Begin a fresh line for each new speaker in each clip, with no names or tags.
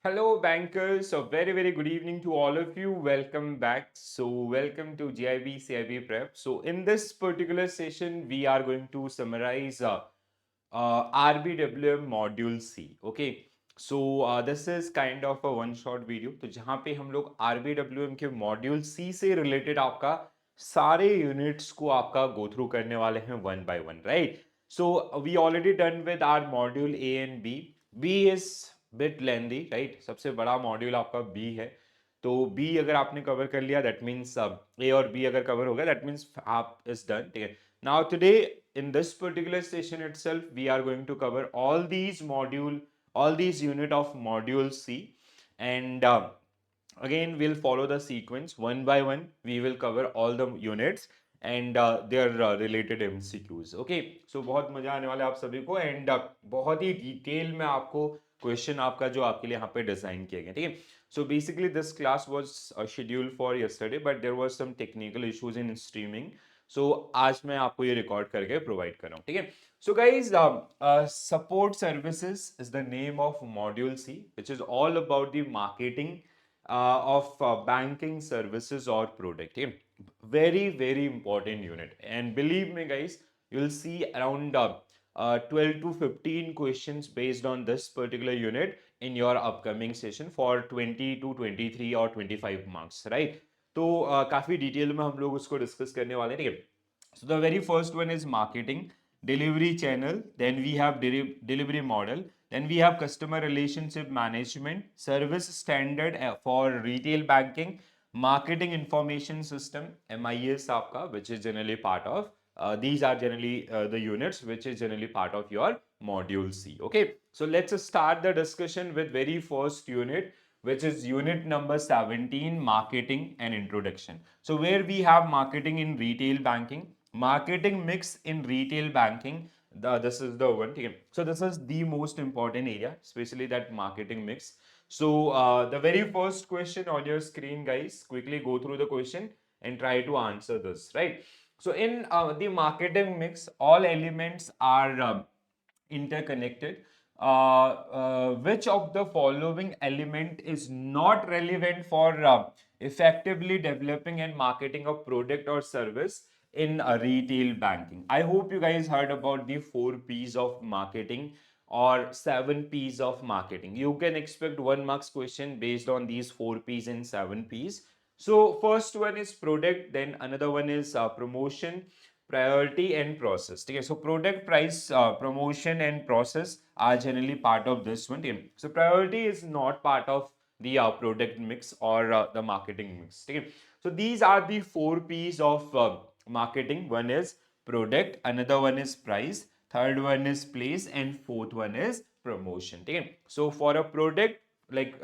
Hello, bankers. A very good evening to all of you. Welcome back. Welcome to JIB CIB Prep. In this particular session, we are going to summarize RBWM Module C. Okay. This is kind of a one-shot video. तो जहाँ पे हम लोग RBWM के Module C से related आपका सारे units को आपका go through करने वाले हैं one by one, right? We already done with our Module A and B. B is bit lengthy, right? सबसे बड़ा मॉड्यूल आपका B है. तो B अगर आपने कवर कर लिया दैट मीन्स A और B अगर कवर हो गया दैट मीन्स आप इज डन. ठीक है. Now today in this particular session itself we are going to cover all these unit of module C, and again we'll follow the sequence one by one. We will cover all the units and their related MCQs. Okay, so बहुत मजा आने वाला है आप सभी को, and बहुत ही detail में आपको क्वेश्चन आपका जो आपके लिए यहाँ पे डिजाइन किए गए. ठीक है. So basically this class was scheduled for yesterday but there was some technical issues in streaming. So आज मैं आपको ये रिकॉर्ड करके प्रोवाइड कर रहा हूँ. ठीक है. So guys, support services is the name of module C, which is all about the marketing of banking services or product. Okay? Very important unit, and believe me guys, you'll see around 12 to 15 questions based on this particular unit in your upcoming session for 20 to 23 or 25 marks, right? तो काफी detail में हम लोग उसको discuss करने वाले हैं. ठीक है. So the very first one is marketing, delivery channel, then we have delivery model, then we have customer relationship management, service standard for retail banking, marketing information system, MIS आपका, which is generally part of, these are generally the units which is generally part of your module C. Okay, so let's start the discussion with very first unit, which is unit number 17, marketing and introduction. So where we have marketing in retail banking, marketing mix in retail banking, this is the one. Okay. So this is the most important area, especially that marketing mix. So the very first question on your screen, guys, quickly go through the question and try to answer this, right? So in the marketing mix, all elements are interconnected. Which of the following element is not relevant for effectively developing and marketing a product or service in retail banking? I hope you guys heard about the 4 P's of marketing or 7 P's of marketing. You can expect 1 marks question based on these 4 P's and 7 P's. So first one is product, then another one is promotion, priority and process. Okay, so product, price, promotion and process are generally part of this one. Okay. So priority is not part of the product mix or the marketing mix. Okay. So these are the 4 P's of marketing. One is product, another one is price, third one is place, and fourth one is promotion. Okay. So for a product, like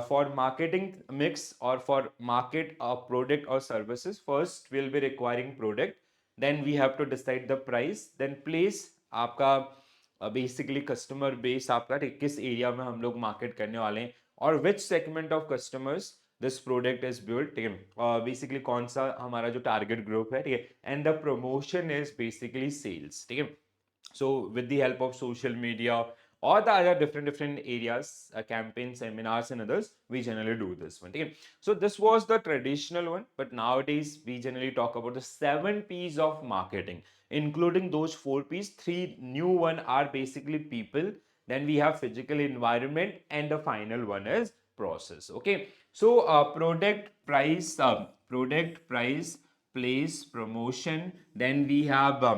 for marketing mix or for market a product or services, first we'll be requiring product, then we have to decide the price, then place आपका basically customer base आपका किस area में हम लोग market करने वाले हैं और विच segment of customers this product is build. ठीक है. बेसिकली कौन सा हमारा जो टारगेट ग्रुप है. ठीक है. And the promotion is basically sales. ठीक है. So with the help of social media or the other different areas, campaigns, seminars and others, we generally do this one. Okay. So this was the traditional one, but nowadays we generally talk about the 7 P's of marketing, including those 4 P's. 3 new one are basically people, then we have physical environment, and the final one is process. Okay. So product, price, place, promotion, then we have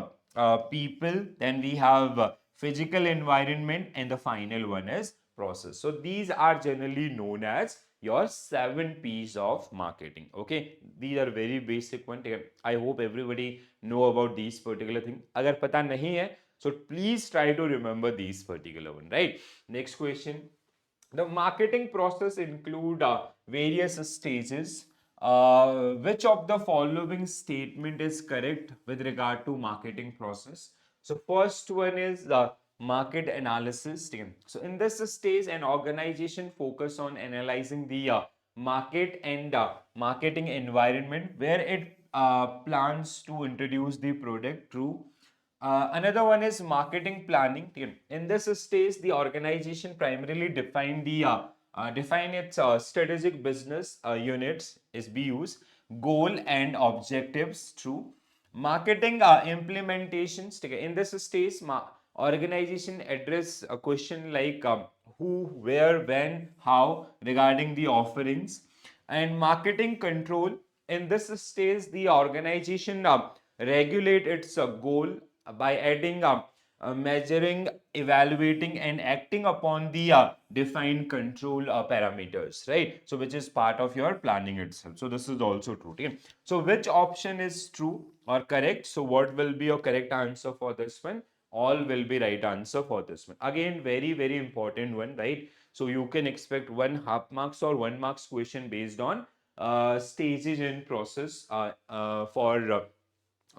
people, then we have physical environment, and the final one is process. So these are generally known as your 7 P's of marketing. Okay, these are very basic one. I hope everybody know about these particular thing. अगर पता नहीं है, so please try to remember these particular one. Right. Next question. The marketing process include various stages. Which of the following statement is correct with regard to marketing process? So first one is market analysis. So in this stage, an organization focus on analyzing the market and marketing environment where it plans to introduce the product. True. Another one is marketing planning. In this stage, the organization primarily define the define its strategic business units SBUs, goal and objectives. True. Marketing implementations. ठीक है, in this stage organization address a question like who, where, when, how regarding the offerings. And marketing control, in this stage the organization regulate its goal by adding measuring, evaluating and acting upon the defined control parameters, right? So which is part of your planning itself. So this is also true. Okay? So which option is true or correct? So what will be your correct answer for this one? All will be right answer for this one. Again, very important one, right? So you can expect 1 half marks or 1 marks question based on stages in process for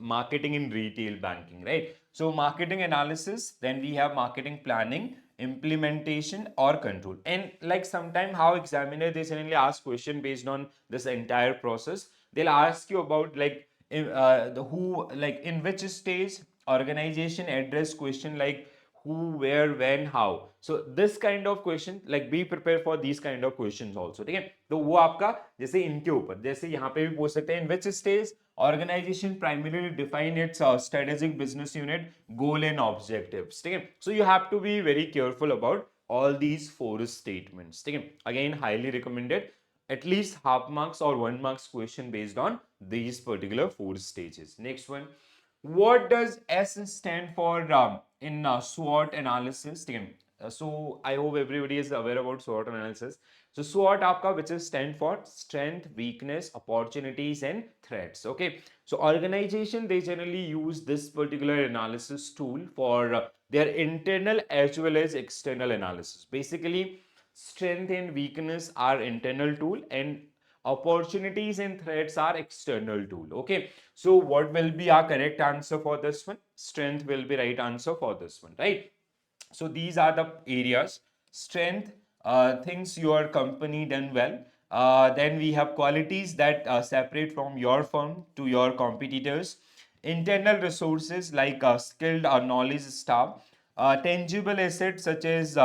marketing in retail banking, right? So marketing analysis, then we have marketing planning, implementation or control. And like sometime how examiner they suddenly ask question based on this entire process. They'll ask you about like the who, like in which stage organization address question like who, where, when, how. So this kind of question, like be prepared for these kind of questions also. ठीक है, तो वो आपका जैसे इनके ऊपर जैसे यहाँ पे भी पूछ सकते हैं in which stage organization primarily define its strategic business unit, goal and objectives. ठीक है, so you have to be very careful about all these four statements. ठीक है, again highly recommended at least half marks or 1 marks question based on these particular four stages. Next one, what does S stand for in SWOT analysis? So I hope everybody is aware about SWOT analysis. So SWOT आपका which is stand for strength, weakness, opportunities and threats. Okay. So organization they generally use this particular analysis tool for their internal as well as external analysis. Basically, strength and weakness are internal tool and opportunities and threats are external tool. Okay, so what will be our correct answer for this one? Strength will be right answer for this one, right? So these are the areas. Strength, things your company done well. Then we have qualities that separate from your firm to your competitors. Internal resources like skilled or knowledge staff. Tangible assets such as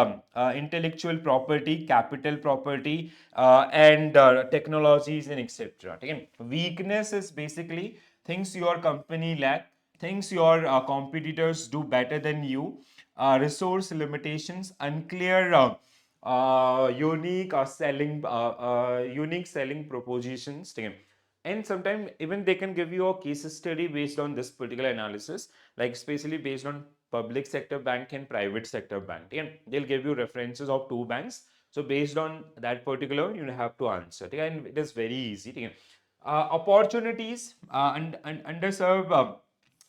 intellectual property, capital property, and technologies and etc. Again, weakness is basically things your company lack, things your competitors do better than you, resource limitations, unclear unique selling propositions. ठीक है, and sometimes even they can give you a case study based on this particular analysis, like especially based on public sector bank and private sector bank, and they'll give you references of two banks. So based on that particular you have to answer. ठीक है, and it is very easy. ठीक है, opportunities and underserved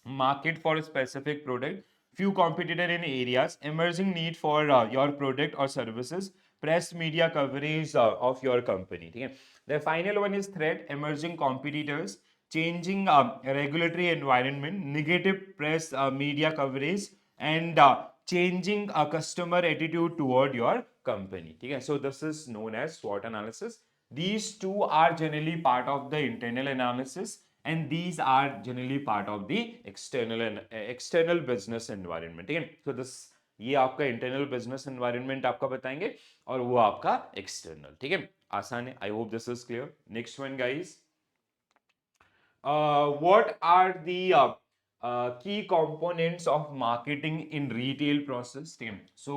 market for a specific product, few competitor in areas, emerging need for your product or services, press media coverage of your company. ठीक है, the final one is threat, emerging competitors, changing regulatory environment, negative press media coverage, and changing a customer attitude toward your company. ठीक है, so this is known as SWOT analysis. These two are generally part of the internal analysis and these are generally part of the external and external business environment. ठीक है, so this ये आपका internal business environment आपका बताएंगे और वो आपका external. ठीक है, आसान है. आई hope this is clear. Next one guys, what are the key components of marketing in retail process? ठीक है, so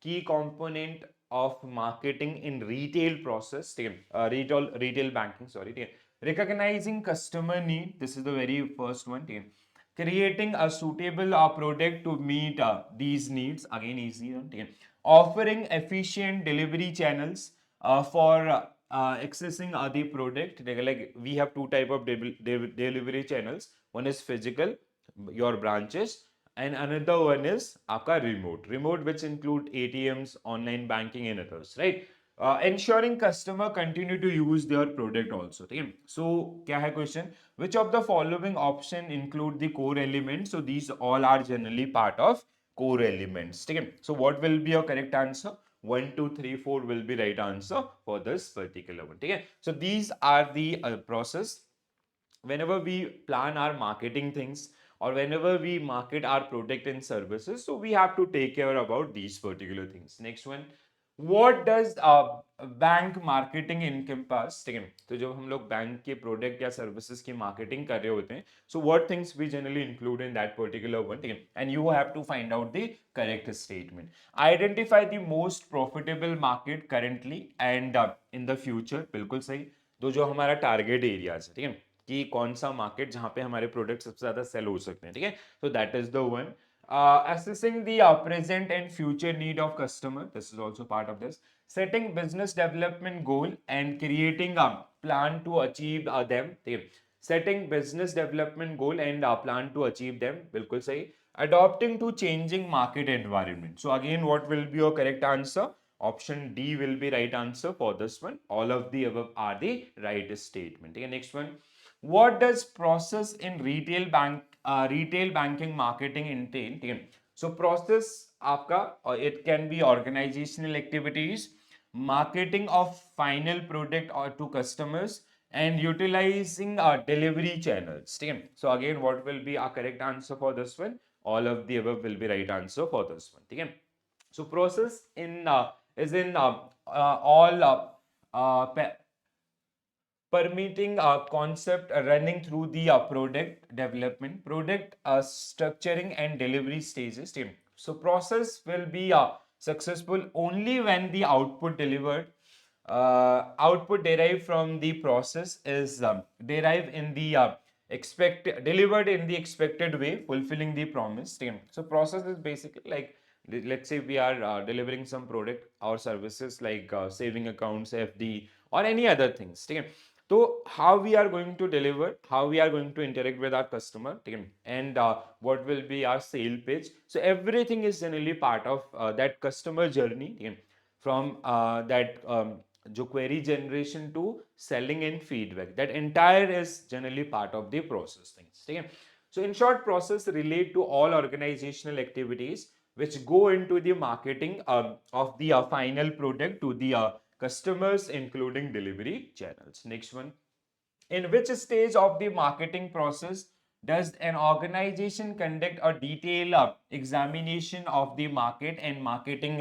key component of marketing in retail process. ठीक है, retail banking, sorry. ठीक है, recognizing customer need, this is the very first one. ठीक है, creating a suitable product to meet these needs, again easy one. ठीक है, offering efficient delivery channels for accessing the product. Like we have two type of delivery channels. One is physical, your branches, and another one is आपका remote which include ATMs, online banking and others, right? Ensuring customer continue to use their product also. ठीक है, so क्या है question, which of the following option include the core elements? So these all are generally part of core elements. ठीक है, so what will be your correct answer? 1, 2, 3, 4 will be right answer for this particular one. ठीक है, so these are the process whenever we plan our marketing things or whenever we market our product and services. So we have to take care about these particular things. Next one, What does bank marketing encompass? ठीक है, तो जब हम लोग bank के product या services की marketing कर रहे होते हैं, so what things we generally include in that particular one, ठीक है, and you have to find out the correct statement. Identify the most profitable market currently and in the future. बिल्कुल सही. तो जो हमारा टारगेट एरियाज है, ठीक है, कि कौन सा मार्केट जहां पे हमारे प्रोडक्ट सबसे ज्यादा सेल हो सकते हैं, ठीक है, so that is the one. Assessing the present and future need of customer, this is also part of this. Setting business development goal and creating a plan to achieve them, ठीक है, setting business development goal and plan to achieve them, बिल्कुल सही. Adopting to changing market environment, so again what will be your correct answer? Option D will be right answer for this one. All of the above are the right statement. Okay, next one. What does process in retail banking marketing entail? ठीक है, so process आपका it can be organizational activities, marketing of final product or to customers, and utilizing delivery channels. ठीक है, so again what will be our correct answer for this one? All of the above will be right answer for this one. ठीक है, so process in is in all permitting a concept running through the product development, product structuring and delivery stages. Team. So process will be successful only when the output derived from the process is derived in the delivered in the expected way, fulfilling the promise. Team. So process is basically like, let's say we are delivering some product or services like saving accounts, FD, or any other things. ठीक है, तो how we are going to deliver, how we are going to interact with our customer, ठीक है, and what will be our sale pitch. So everything is generally part of that customer journey, ठीक है, from that जो query generation to selling and feedback, that entire is generally part of the process things, ठीक है. So in short, process relate to all organizational activities which go into the marketing of the final product to the customers, including delivery channels. Next one. In which stage of the marketing process does an organization conduct a detailed examination of the market and marketing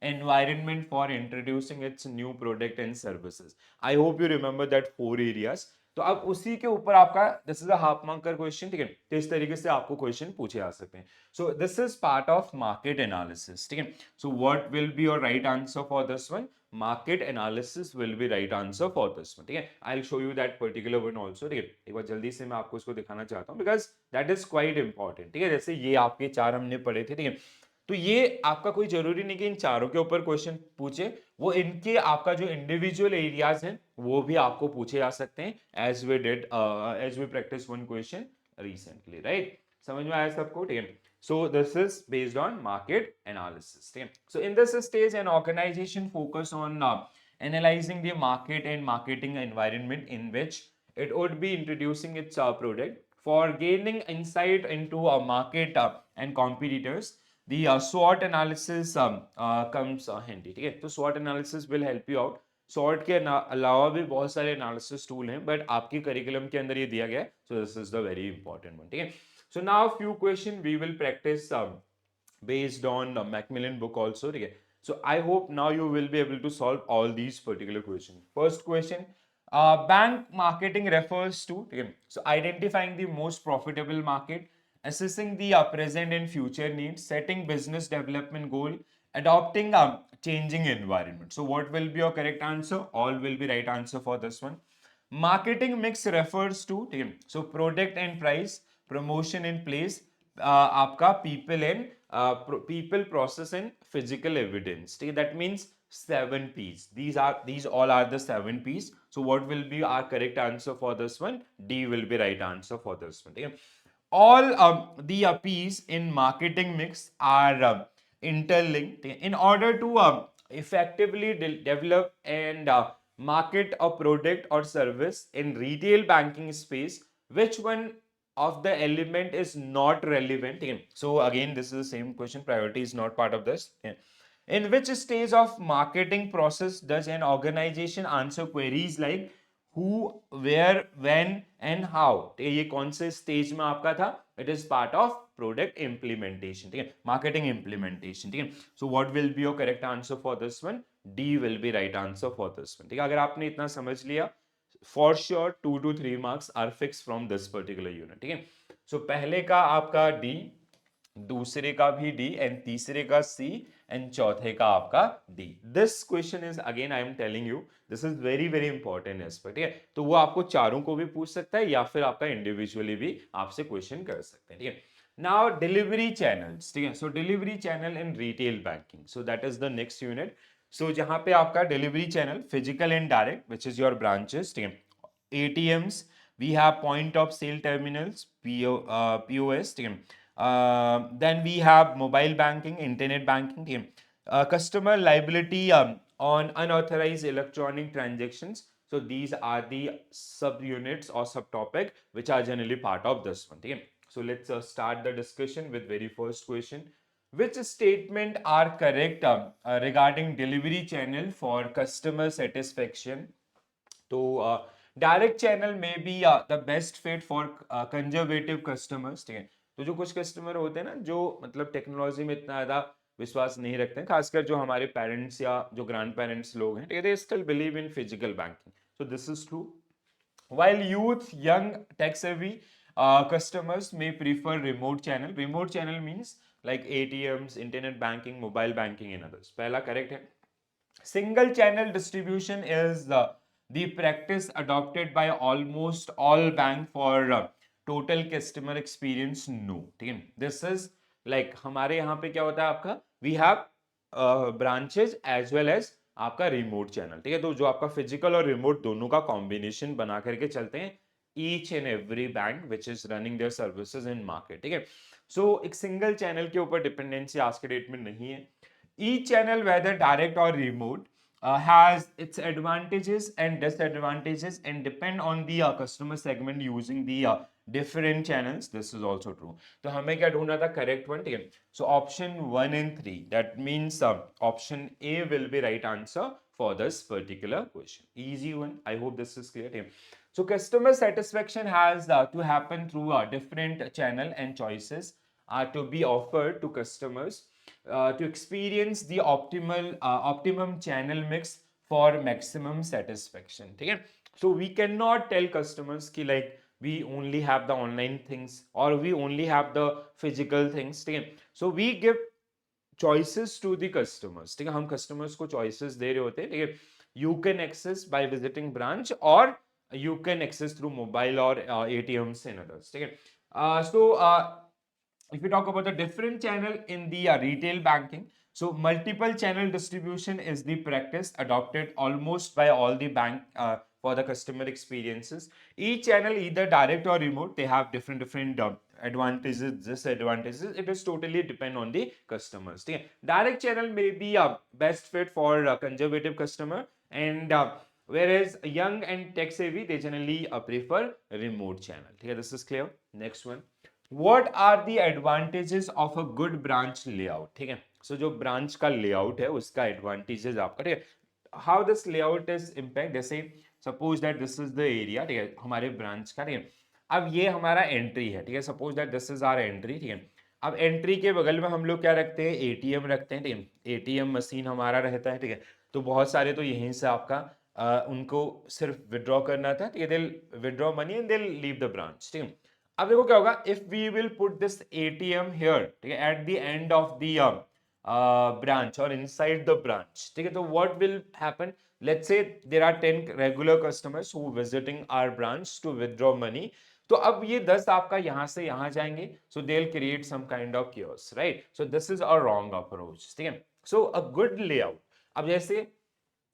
environment for introducing its new product and services? I hope you remember that 4 areas. तो अब उसी के ऊपर आपका this is a half marker question, ठीक है, तो इस तरीके से आपको क्वेश्चन पूछे जा सकते हैं. सो this is part of market analysis, ठीक है. So what will be your right answer for this one? Market analysis will be right answer for this one, ठीक है. I will show you that particular one also, ठीक है. एक बार जल्दी से मैं आपको इसको दिखाना चाहता हूँ because that is quite important, ठीक है. जैसे ये आपके 4 हमने पढ़े थे, ठीक है, तो ये आपका कोई जरूरी नहीं कि इन चारों के ऊपर क्वेश्चन पूछे, वो इनके आपका जो इंडिविजुअल एरियाज हैं वो भी आपको पूछे जा सकते हैं, as we practice one question recently, right. समझ में आया सबको, ठीक है. So this is based on market analysis. Okay? So in this stage, an organization focus on analyzing the market and marketing environment in which it would be introducing its product for gaining insight into a market and competitors. The SWOT analysis comes handy. ठीक है, तो SWOT analysis will help you out. SWOT के अलावा भी बहुत सारे analysis tool हैं, but आपके curriculum के अंदर ये दिया गया है. So this is the very important one. ठीक है. So now few question we will practice based on Macmillan book also. Okay? So I hope now you will be able to solve all these particular questions. First question, bank marketing refers to, okay, so identifying the most profitable market, assessing the present and future needs, setting business development goal, adopting a changing environment. So what will be your correct answer? All will be right answer for this one. Marketing mix refers to, okay, so product and price, promotion in place, आपका people and people, process and physical evidence. ठीक है, that means 7 P's. These all are the 7 P's. So what will be our correct answer for this one? D will be right answer for this one. ठीक है. All the P's in marketing mix are interlinked in order to effectively develop and market a product or service in retail banking space. Which one of the element is not relevant? So again, this is the same question. Priority is not part of this. In which stage of marketing process does an organization answer queries like who, where, when and how? ये कौन से stage में आपका था? It is part of product implementation, ठीक है, marketing implementation, ठीक है। So what will be your correct answer for this one? D will be right answer for this one, ठीक है। अगर आपने इतना समझ लिया, for sure 2 to 3 marks are fix from this particular unit, ठीक है। सो पहले का आपका डी, दूसरे का भी डी, एंड तीसरे का सी, एंड चौथे का आपका D. This question is again I am telling you, this is very very important aspect, ठीक है। तो वो आपको चारों को भी पूछ सकता है या फिर आपका इंडिविजुअली भी आपसे क्वेश्चन कर सकते हैं, ठीक है। नाउ डिलीवरी चैनल्स, ठीक है। So delivery channel in retail banking, so that is the next unit. So जहां पे आपका delivery channel physical and direct, which is your branches, ठीक है, ATMs, we have point of sale terminals, POS, ठीक है। Then we have mobile banking, internet banking, ठीक है, customer liability on unauthorized electronic transactions. So these are the subunits or subtopic which are generally part of this one, ठीक है। So let's start the discussion with very first question. Which statement are correct regarding delivery channel for customer satisfaction? तो direct channel में be the best fit for conservative customers, ठीक है। तो जो कुछ customer होते हैं ना, जो मतलब टेक्नोलॉजी में इतना ज्यादा विश्वास नहीं रखते हैं, खासकर जो हमारे पेरेंट्स या जो ग्रैंड पेरेंट्स लोग हैं, they still believe in physical banking, so this is true. While youth, young, tech-savvy customers may prefer remote channel. Remote channel means like ATMs, internet banking, mobile banking, and others. पहला correct है। Single channel distribution is the practice adopted by almost all bank for total customer experience. No, ठीक है। This is like हमारे यहाँ पे क्या होता है आपका, we have branches as well as आपका रिमोट चैनल, ठीक है। तो जो आपका फिजिकल और रिमोट दोनों का कॉम्बिनेशन बना करके चलते हैं each and every bank which is running their services in market, ठीक है। सो एक सिंगल चैनल के ऊपर डिपेंडेंसी आज के डेट में नहीं है। ईच चैनल वेदर डायरेक्ट और remote has its advantages and disadvantages and depend on the customer segment using the different channels. This is also true. तो हमें क्या ढूंढना था? करेक्ट वन, ठीक है। So option 1 and 3, that means option A will be right answer for this particular question. Easy one. I hope this is clear, ठीक है। So customer satisfaction has to happen through a different channel and choices are to be offered to customers to experience the optimum channel mix for maximum satisfaction, ठीक है। So we cannot tell customers कि like we only have the online things or we only have the physical things, ठीक है। So we give choices to the customers, ठीक है। हम customers को choices दे रहे होते हैं, ठीक है। You can access by visiting branch or you can access through mobile or ATMs and others, ठीक है। If we talk about the different channel in the retail banking, so multiple channel distribution is the practice adopted almost by all the bank for the customer experiences. Each channel, either direct or remote, they have different advantages, disadvantages. It is totally depend on the customers, ठीक है। Direct channel may be best fit for conservative customer, and whereas young and tech savvy, they generally prefer remote channel, ठीक है। This is clear. Next one. What are the advantages of a good branch layout, ठीक है। So जो branch का layout है उसका advantages आपका, ठीक है। How this layout is impact, जैसे suppose that this is the area, ठीक है, हमारे branch का, ठीक है। अब ये हमारा entry है, ठीक है। Suppose that this is our entry, ठीक है। अब entry के बगल में हम लोग क्या रखते हैं? ATM रखते हैं, ठीक है। ATM मशीन हमारा रहता है, ठीक है। तो बहुत सारे तो यहीं से आपका उनको सिर्फ विड्रॉ करना था, ठीक है। They'll withdraw money and they'll leave the branch, ठीक है। अब देखो क्या होगा, if we will put this ATM here, ठीक है, at the end of the branch or inside the branch, ठीक है। तो what will happen? Let's say there are 10 regular customers who visiting our branch to withdraw money. तो अब ये 10 आपका यहां से यहां जाएंगे, so they'll create some kind of chaos, right? So this is a wrong approach, ठीक है। So a good layout, अब जैसे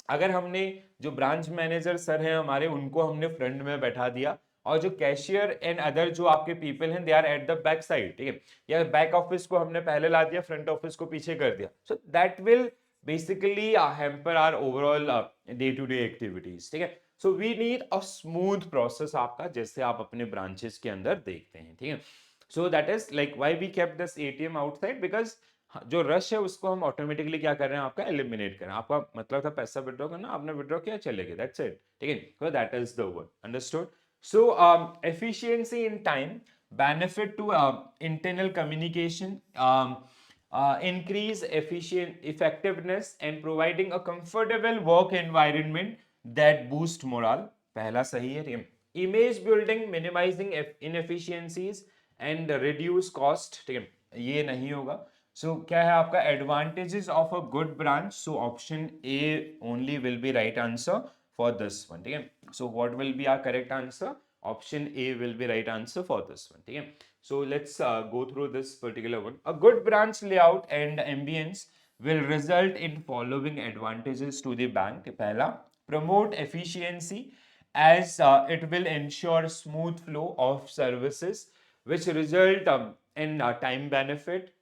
अगर हमने जो ब्रांच मैनेजर सर हैं हमारे, उनको हमने फ्रंट में बैठा दिया, और जो कैशियर एंड अदर जो आपके पीपल हैं, they are at the back side, ठीक है। या बैक ऑफिस को हमने पहले ला दिया, फ्रंट ऑफिस को पीछे कर दिया, so that will basically hamper our overall day to day activities, ठीक है। So we need a smooth process आपका, जैसे आप अपने ब्रांचेस के अंदर देखते हैं, ठीक है। So that is like why we kept this ATM outside, because जो रश है उसको हम ऑटोमेटिकली क्या कर रहे हैं? आपका एलिमिनेट कर रहे हैं। आपका मतलब था पैसा विड्रॉ करना, आपने विड्रॉ किया, चले गए, दैट्स इट, ठीक है। So that is the word, understood. So efficiency in time. benefit to internal communication, increase efficient effectiveness and providing a comfortable work environment that boost morale. पहला सही है, ठीक है. Image building, minimizing inefficiencies and reduce cost, ठीक है, ये नहीं होगा. So क्या है आपका advantages of a good branch? So option A only will be right answer for this one, ठीक है. So what will be our correct answer? Option A will be right answer for this one, ठीक है. So let's go through this particular one. A good branch layout and ambience will result in following advantages to the bank. पहला, promote efficiency as it will ensure smooth flow of services which result in time benefit.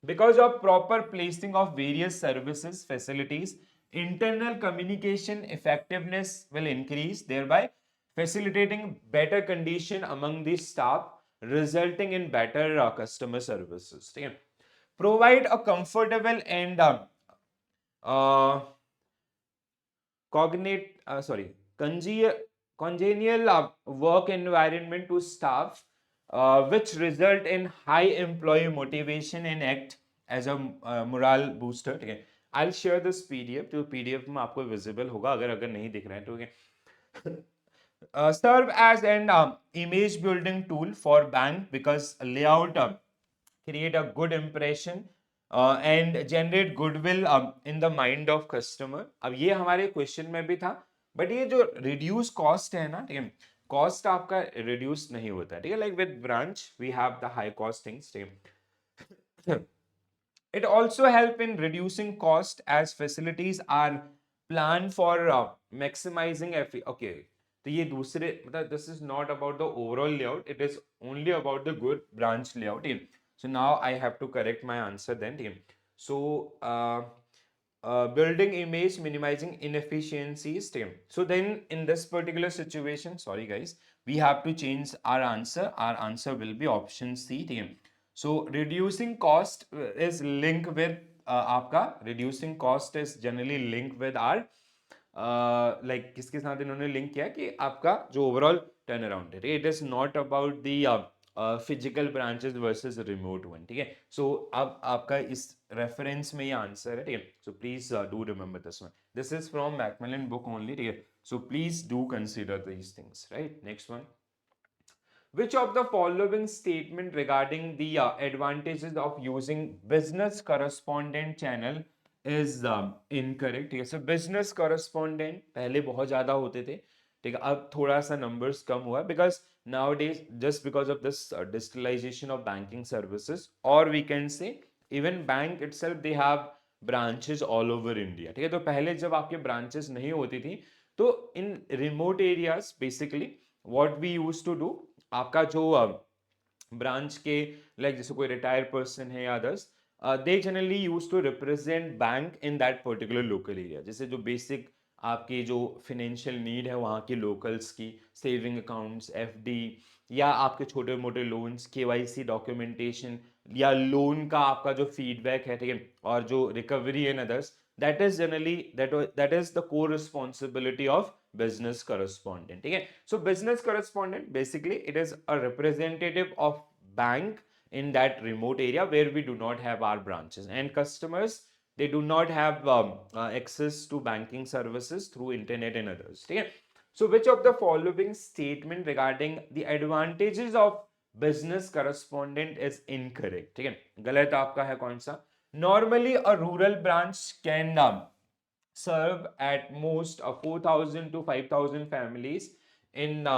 Because of proper placing of various services facilities, internal communication effectiveness will increase, thereby facilitating better condition among the staff, resulting in better customer services. ठीक है? Provide a comfortable and uh, cognate sorry congenial work environment to staff, which result in high employee motivation and act as a morale booster. ठीक है. I'll share this PDF, जो PDF में आपको visible होगा, अगर नहीं दिख रहा है तो, ठीक है. Serve as an image building tool for bank because layout create a good impression and generate goodwill in the mind of customer. अब ये हमारे क्वेश्चन में भी था, बट ये जो रिड्यूस कॉस्ट है ना, ठीक है, कॉस्ट आपका रिड्यूस नहीं होता है, ठीक है. Like with branch we have the high cost things, ठीक है. It also help in reducing cost as facilities are planned for maximizing okay. तो ये दूसरे मतलब this is not about the overall layout, it is only about the good branch layout. So now I have to correct my answer then. So building image, minimizing inefficiencies. So then in this particular situation, sorry guys, we have to change our answer. Our answer will be option C. So reducing cost is linked with आपका reducing cost is generally linked with our like किसके साथ इन्होंने link किया कि आपका जो overall turn around है, it is not about the physical branches versus remote one. ठीक है. सो अब आपका इस रेफरेंस में ये आंसर है. ठीक है. So please do remember this one. This is from Macmillan book only. ठीक है. So please do consider these things. Right. Next one. Which of the following statement regarding the advantages of using business correspondent channel is incorrect? ठीक है. So business correspondent पहले बहुत ज़्यादा होते थे. ठीक है. अब थोड़ा सा numbers कम हुआ because nowadays just because of this digitalization of banking services, or we can say even bank itself they have branches all over India. ठीक है. तो पहले जब आपके branches नहीं होती थी तो in remote areas basically what we used to do, आपका जो ब्रांच के लाइक जैसे कोई रिटायर्ड पर्सन है या others, they generally use to represent bank in that particular local area. जैसे जो बेसिक आपकी जो फाइनेंशियल नीड है वहाँ की लोकल्स की, सेविंग अकाउंट्स, एफडी या आपके छोटे मोटे लोन्स, केवाईसी डॉक्यूमेंटेशन या लोन का आपका जो फीडबैक है, ठीक है, और जो recovery and others, that is generally that is the core responsibility of business correspondent. ठीक है. So business correspondent basically it is a representative of bank in that remote area where we do not have our branches, and customers they do not have access to banking services through internet and others. ठीक है. So which of the following statement regarding the advantages of business correspondent is incorrect? ठीक है. गलत आपका है कौन सा? Normally, a rural branch can serve at most 4,000 to 5,000 families in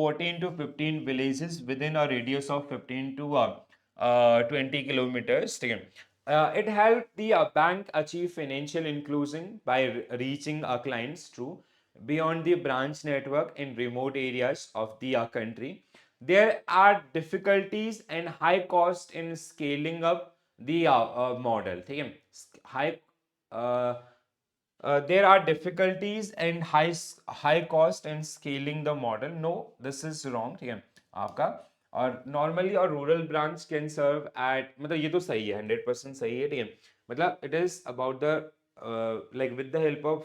14 to 15 villages within a radius of 15 to 20 kilometers. It helped the bank achieve financial inclusion by reaching clients through beyond the branch network in remote areas of the country. There are difficulties and high cost in scaling up the model. ठीक है. High there are difficulties and high cost in scaling the model. No, this is wrong. ठीक है आपका. और normally और rural branch can serve at, मतलब ये तो सही है, 100% सही है. ठीक है. मतलब it is about the like with the help of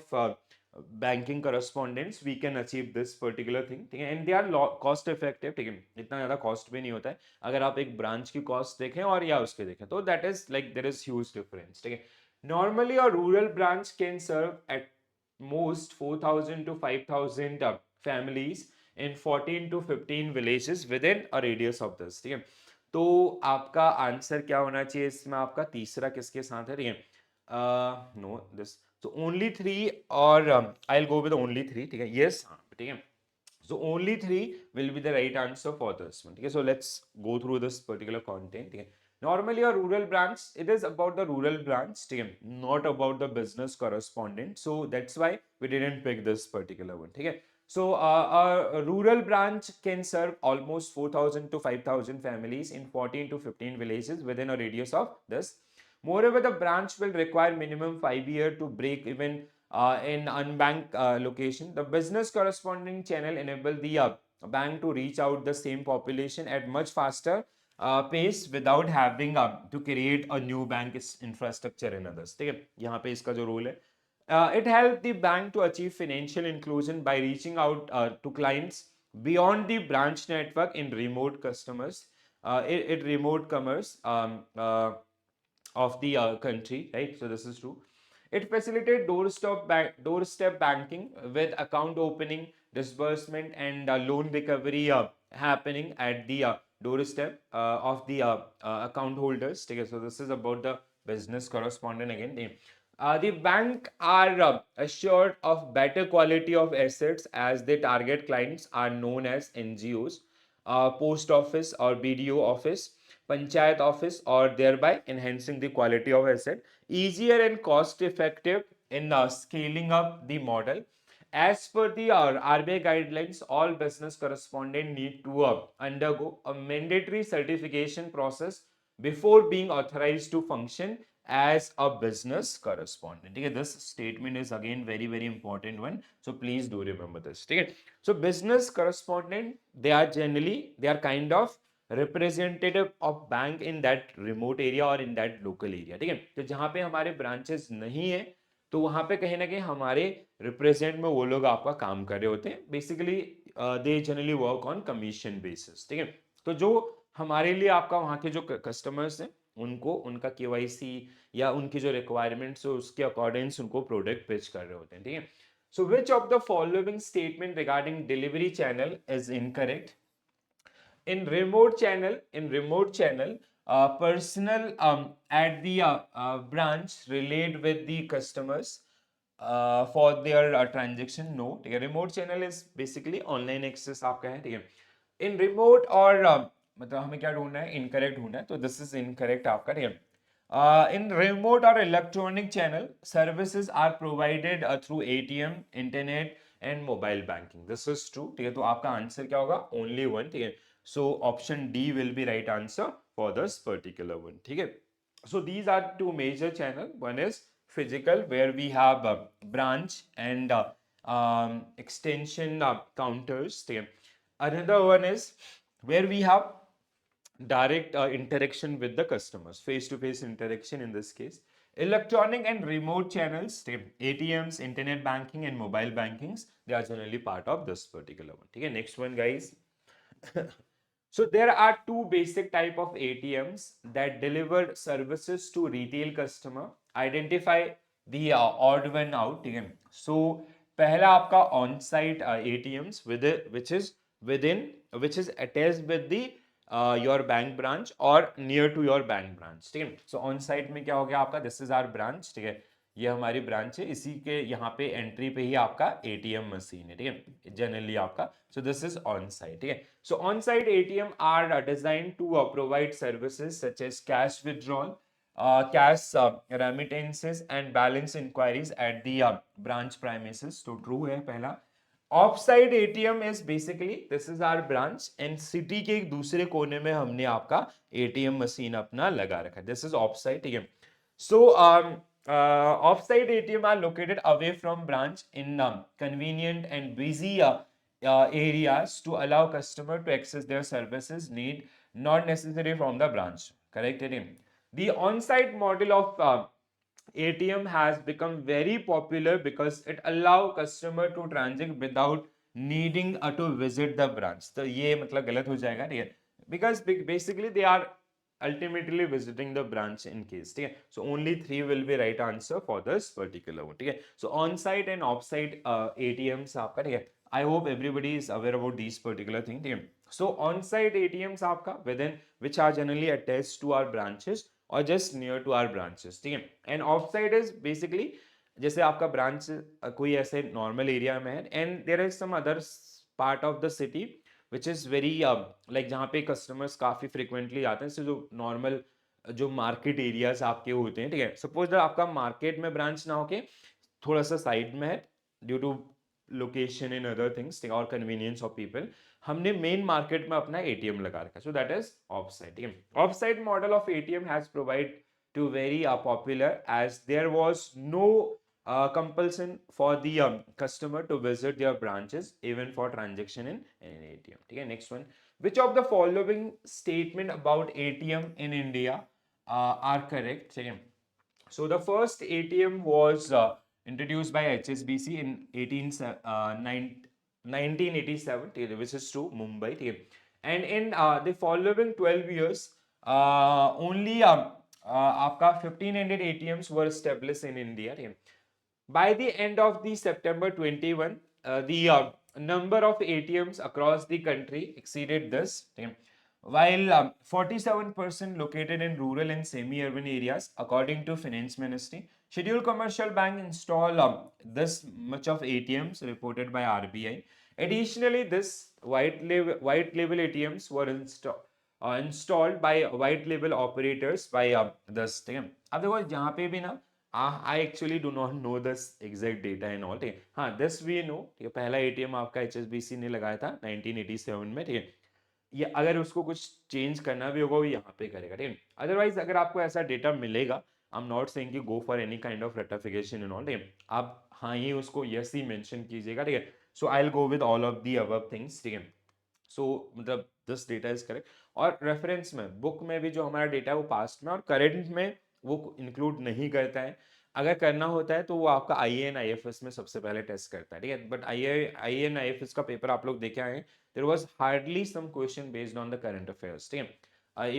banking correspondents we can achieve this particular thing, ठीक है, and they are cost effective, ठीक है, इतना ज़्यादा कॉस्ट भी नहीं होता है अगर आप एक ब्रांच की कॉस्ट देखें और या उसके देखें, तो that is like there is huge difference, ठीक है। Normally a rural branch can serve at most 4,000 to 5,000 families in 14 to 15 villages within a radius of this, ठीक है। तो आपका आंसर क्या होना चाहिए इसमें, आपका तीसरा किसके साथ है, ठीक है, no this, so only three, or I'll go with only three, ठीक है, yes, हाँ, ठीक है, so only three will be the right answer for this one, ठीक है। So let's go through this particular content, ठीक है। Normally a rural branch, it is about the rural branch, ठीक है, not about the business correspondent, so that's why we didn't pick this particular one, ठीक है। So a rural branch can serve almost 4,000 to 5,000 families in 14 to 15 villages within a radius of this. Moreover, the branch will require minimum 5 years to break even in unbanked location. The business corresponding channel enable the bank to reach out the same population at much faster pace without having to create a new bank infrastructure in others. ठीक है, यहाँ पे इसका जो role है, it helped the bank to achieve financial inclusion by reaching out to clients beyond the branch network in remote customers, in remote commerce. Of the country, right? So this is true. It facilitates doorstep banking with account opening, disbursement, and loan recovery happening at the doorstep of the account holders. Okay, so this is about the business correspondent again. The bank are assured of better quality of assets as their target clients are known as NGOs, post office or BDO office, panchayat office, or thereby enhancing the quality of asset, easier and cost effective in scaling up the model. As per the RBI guidelines, all business correspondent need to undergo a mandatory certification process before being authorized to function as a business correspondent. Okay, this statement is again very very important one, so please do remember this. Okay, so business correspondent, they are kind of representative of bank in that remote area or in that local area, ठीक है। तो जहाँ पे हमारे branches नहीं है, तो वहाँ पे कहीं ना कहीं हमारे रिप्रेजेंट में वो लोग आपका काम कर रहे होते हैं, basically they generally work on commission basis, ठीक है। तो जो हमारे लिए आपका वहाँ के जो कस्टमर्स हैं, उनको उनका केवाईसी या उनकी जो रिक्वायरमेंट्स है उसके अकॉर्डिंग्स उनको प्रोडक्ट पिच कर रहे होते हैं, ठीक है। So which of the following statement regarding delivery channel is incorrect? In remote channel, personnel at the branch relate with the customers for their transaction, no, ठीक है। remote channel is basically online access आपका है, ठीक है। in remote और मतलब हमें क्या ढूंढना है, incorrect ढूंढना है, तो this is incorrect आपका, ठीक है। In remote or electronic channel, services are provided through ATM, internet and mobile banking. This is true, ठीक है। तो आपका आंसर क्या होगा, only one, ठीक है। So option D will be right answer for this particular one, ठीक है। So these are two major channel. One is physical, where we have branch and extension counters, ठीक है। Another one is where we have direct interaction with the customers, face-to-face interaction in this case. Electronic and remote channels, ATMs, internet banking and mobile bankings, they are generally part of this particular one. Okay, next one, guys. So there are two basic type of ATMs that deliver services to retail customer. Identify the odd one out. ठीक है, so पहला आपका on-site ATMs with it, which is attached with the your bank branch or near to your bank branch, ठीक है। So on-site में क्या हो गया आपका, this is our branch, ठीक है, ये हमारी ब्रांच है, इसी के यहाँ पे एंट्री पे ही आपका एटीएम मशीन है, ठीक है, जनरली आपका। So this is on site, ठीक है। So on site ATM are design to provide services such as cash withdrawal, cash remittances and balance inquiries at the branch premises. तो true है पहला। Off site ATM is basically this is our branch and city के एक दूसरे कोने में हमने आपका एटीएम मशीन अपना लगा रखा है, दिस इज ऑफ साइड, ठीक है। सो off-site ATM are located away from branch in convenient and busy areas to allow customer to access their services need not necessary from the branch. Correct? The on-site model of ATM has become very popular because it allow customer to transact without needing to visit the branch. तो ये मतलब गलत हो जाएगा, ठीक है, because basically they are ultimately visiting the branch in case, ठीक है. So only three will be right answer for this particular one, ठीक है. So on site and off site ATMs आपका, ठीक है. I hope everybody is aware about these particular thing, ठीक है. So on site ATMs आपका within which are generally attached to our branches और just near to our branches, ठीक है. And off side is basically जैसे आपका branch कोई ऐसे नॉर्मल एरिया में है and there is some other part of the city which is very like जहाँ पे कस्टमर्स काफी फ्रिक्वेंटली आते हैं, जो नॉर्मल जो मार्केट एरियाज आपके होते हैं, ठीक है. सपोज आपका मार्केट में ब्रांच ना होके थोड़ा सा साइड में है due to location in other things और कन्वीनियंस ऑफ पीपल, हमने मेन मार्केट में अपना एटीएम लगा रखा. So that is off side, ठीक है. Off side model of ATM has provide to very popular as there was no compulsion for the customer to visit their branches even for transaction in an ATM. ठीक है. Next one, which of the following statement about ATM in India are correct? ठीक है. So the first ATM was introduced by HSBC in 1987, which is true, Mumbai. And in the following 12 years, only आपका 1500 ATMs were established in India. By the end of the September 21, the number of ATMs across the country exceeded this. While 47% located in rural and semi-urban areas, according to Finance Ministry, scheduled commercial bank install this much of ATMs reported by RBI. Additionally, this white label ATMs were installed by white label operators by this. Otherwise, जहाँ पे भी ना I actually do not know this exact data and all. ठीक है. हाँ, this we know. ठीक है. पहला ATM आपका HSBC ने लगाया था 1987 में, ठीक है. ये अगर उसको कुछ चेंज करना भी होगा वो यहाँ पे करेगा, ठीक है. अदरवाइज अगर आपको ऐसा डेटा मिलेगा, आई एम नॉट सेइंग कि go for any kind of ratification in all, ठीक है. आप हाँ ही उसको यस ही मेंशन कीजिएगा, ठीक है. So I will go with all of the above things, ठीक है. सो मतलब दिस डेटा इज करेक्ट. और रेफरेंस में बुक में भी जो हमारा डेटा है वो पास्ट में और करंट में वो इंक्लूड नहीं करता है. अगर करना होता है तो वो आपका IAN IFS में सबसे पहले टेस्ट करता है, ठीक है. बट IAN IFS का पेपर आप लोग देखे आए, there was hardly some question based on the current affairs, ठीक है.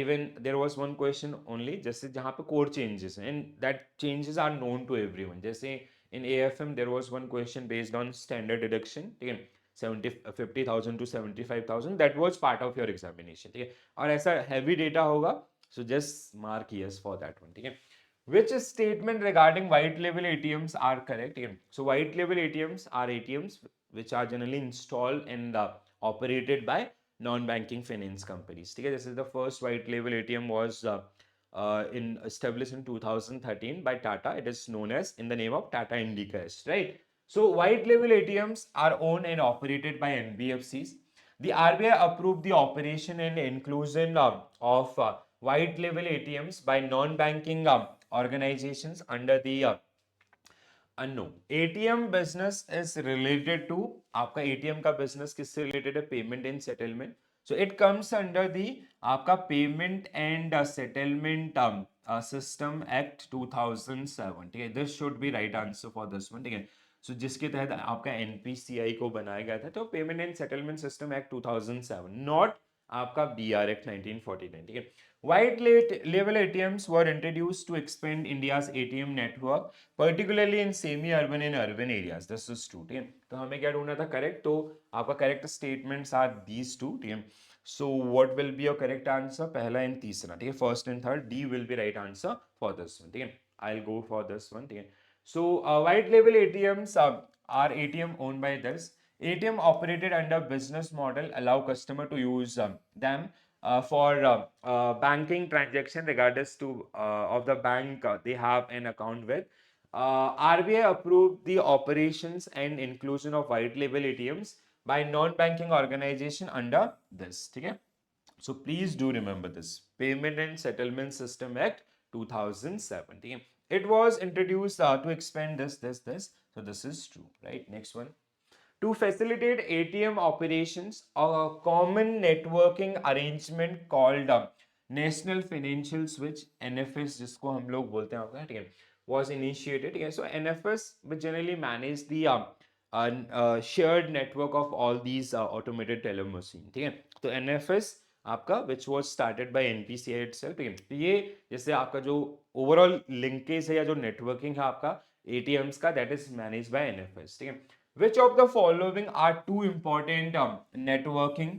Even there was one question only जैसे जहाँ पे core changes and that changes are known to everyone. जैसे in AFM there was one question based on standard deduction, ठीक है, 50,000 to 75,000, that was part of your examination, ठीक है. और ऐसा heavy data होगा, so just mark yes for that one, ठीक है. Which statement regarding white label ATMs are correct? So white label ATMs are ATMs which are generally installed and operated by non-banking finance companies. This is the first white label ATM was established in 2013 by Tata. It is known as in the name of Tata Indicast, right? So white label ATMs are owned and operated by NBFCs. The RBI approved the operation and inclusion of white label ATMs by non-banking organizations under the unknown. ATM business is related to आपका ATM का business किससे related है? Payment and settlement. So it comes under the आपका Payment and Settlement System Act 2007. ठीक है, this should be right answer for this one. ठीक है. So जिसके तहत आपका NPCI को बनाया गया था, तो Payment and Settlement System Act 2007, not आपका BR Act 1949. ठीक है. White label ATMs were introduced to expand India's ATM network, particularly in semi-urban and urban areas. This is true. ठीक है. तो हमें क्या ढूंढना था? Correct. तो आपका correct statements are these two. ठीक है. So what will be your correct answer? पहला and तीसरा. ठीक है. First and third. D will be right answer for this one. ठीक है. I'll go for this one. ठीक है. So white label ATMs are ATM owned by this. ATM operated under business model allow customer to use them for banking transaction regardless to of the bank they have an account with. RBI approved the operations and inclusion of white label ATMs by non-banking organization under this. Okay? So please do remember this. Payment and Settlement System Act 2007. Okay? It was introduced to expand this. So this is true, right? Next one. To facilitate ATM operations, a common networking arrangement called National Financial Switch (NFS) जिसको हम लोग बोलते हैं, ठीक है, was initiated. Okay, so NFS will generally manage the shared network of all these automated teller machine. ठीक है, तो NFS आपका which was started by NPCI itself. ठीक है, तो ये जैसे आपका जो ओवरऑल लिंकेज है या जो नेटवर्किंग है आपका ATMs का, that is managed by NFS. ठीक है, which of the following are two important networking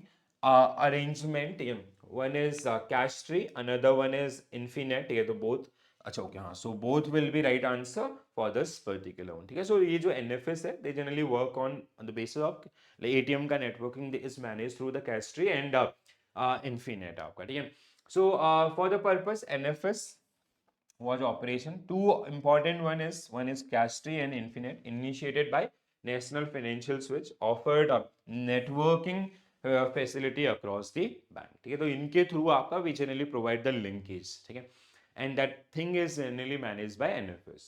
arrangement? ठीक है, one is cash tree, another one is infinite. ठीक है, तो both अच्छा ओके हाँ, so both will be right answer for this particular one. ठीक है, सो ये जो एनएफएस है they generally work on the basis of ATM का networking is manage through the cash tree and Infinet आपका. ठीक है, so for the purpose NFS was operation. Two important one is cash tree and infinite, initiated by National Financial Switch, offered a networking facility across the bank. ठीक है, तो इनके through आपका we generally provide the linkage. ठीक है, and that thing is generally managed by NFS.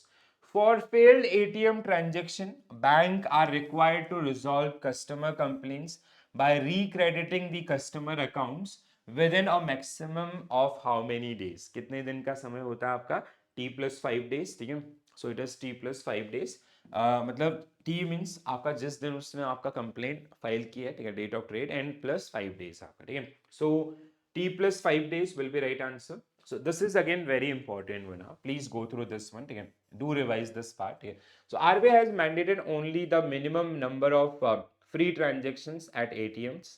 For failed ATM transaction, bank are required to resolve customer complaints by recrediting the customer accounts within a maximum of how many days. कितने दिन का समय होता है आपका? T+5 days. ठीक है, so it is T+5 days. मतलब T मीन्स आपका जिस दिन उसने आपका कंप्लेंट फाइल किया है, ठीक है, date of trade and +5 days आपका. ठीक है, सो T+5 days will be right answer. So this is again very important one. Please go through this one. ठीक है, do revise this part. ठीक है, so RBI has mandated only the minimum number of free transactions at ATMs.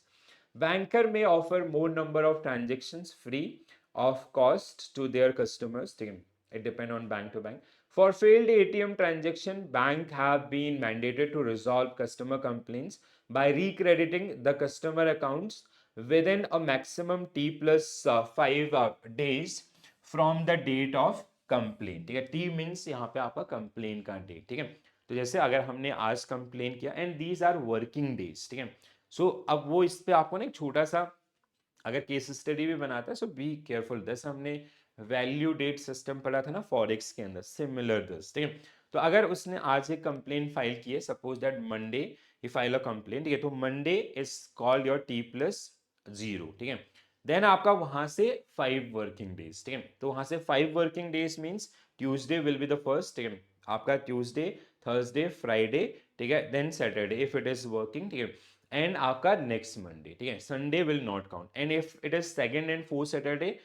Banker may offer more number of transactions free of cost to their customers. ठीक है, it depends on bank to bank. For failed ATM transaction, bank have been mandated to resolve customer complaints by recrediting the customer accounts within a maximum T+5 days from the date of complaint. ठीक है, T means यहाँ पे आपका complain का date. ठीक है, तो जैसे अगर हमने आज कंप्लेन किया and these are working days. ठीक है, सो अब वो इस पे आपको ना एक छोटा सा अगर केस स्टडी भी बनाता है, सो बी केयरफुल. जैसे हमने वैल्यू डेट सिस्टम पढ़ा था ना फॉरेक्स के अंदर, सिमिलर दिस. ठीक है, तो अगर उसने आज एक कंप्लेन फाइल की है, suppose that Monday he file a complain. ठीक है, तो Monday is called your T+0. ठीक है, देन आपका वहां से 5 वर्किंग डेज. ठीक है, तो वहां से 5 working days means Tuesday will be the first. ठीक है, आपका ट्यूसडे, थर्सडे, फ्राइडे. ठीक है, then Saturday if it is working. ठीक है, एंड आपका नेक्स्ट मंडे. ठीक है, Sunday will not count. And if it is second and fourth Saturday,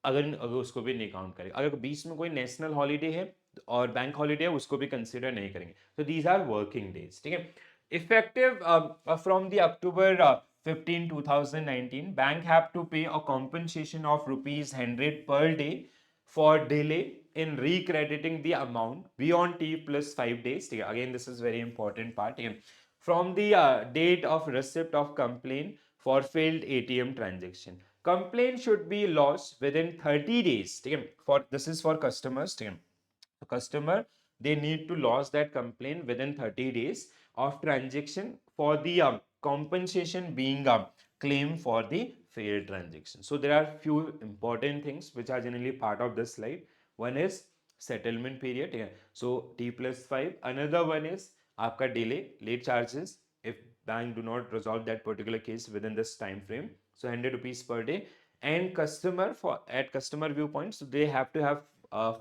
अगर उसको भी नहीं काउंट करेगा. अगर बीच में कोई नेशनल हॉलीडे है और बैंक हॉलीडे है, उसको भी कंसिडर नहीं करेंगे. तो दीज आर वर्किंग डेज. ठीक है, effective from the October 15 2019, bank have to pay a compensation of ₹100 per day for delay in recrediting the amount beyond T+5 days. Again, this is very important part. From the date of receipt of complaint for failed ATM transaction. Complaint should be lodged within 30 days. For this is for customers. The customer, they need to lodge that complaint within 30 days of transaction for the compensation being claimed for the failed transaction. So there are few important things which are generally part of this slide. One is settlement period. So T+5. Another one is आपका delay, late charges if bank do not resolve that particular case within this time frame. So ₹100 per day. And customer, for at customer viewpoint, so they have to have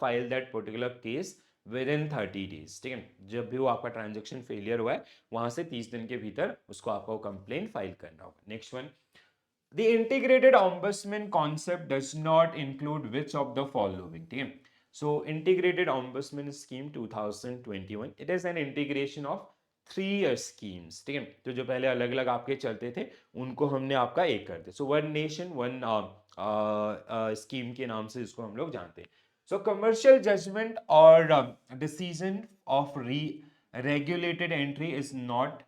file that particular case within 30 days. ठीक है, जब भी वो आपका transaction failure हुआ है वहां से 30 दिन के भीतर उसको आपको कंप्लेंट फाइल करना होगा. Next one, the integrated ombudsman concept does not include which of the following. ठीक है, so integrated ombudsman scheme 2021, it is an integration of 3 schemes. ठीक है, तो जो पहले अलग अलग आपके चलते थे उनको हमने आपका एक कर दिया. So one nation one scheme के नाम से इसको हम लोग जानते हैं. सो कमर्शियल जजमेंट और decision of regulated entry is not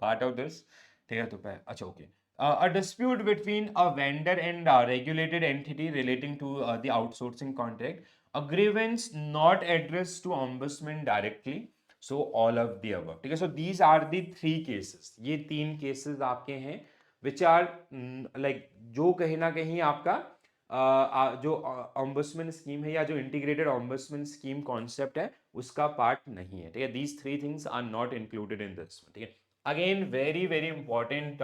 part of this. ठीक है, तो अच्छा okay. A dispute between a vendor and a regulated entity relating to the outsourcing contract. A grievance not addressed to ombudsman directly. So all of the above. ठीक है, so these are the 3 cases. ये 3 cases आपके हैं which are like जो कहीं ना कहीं आपका जो ombudsman scheme है या जो integrated ombudsman scheme concept है उसका part नहीं है. ठीक है, these 3 things are not included in this one. ठीक है, again very important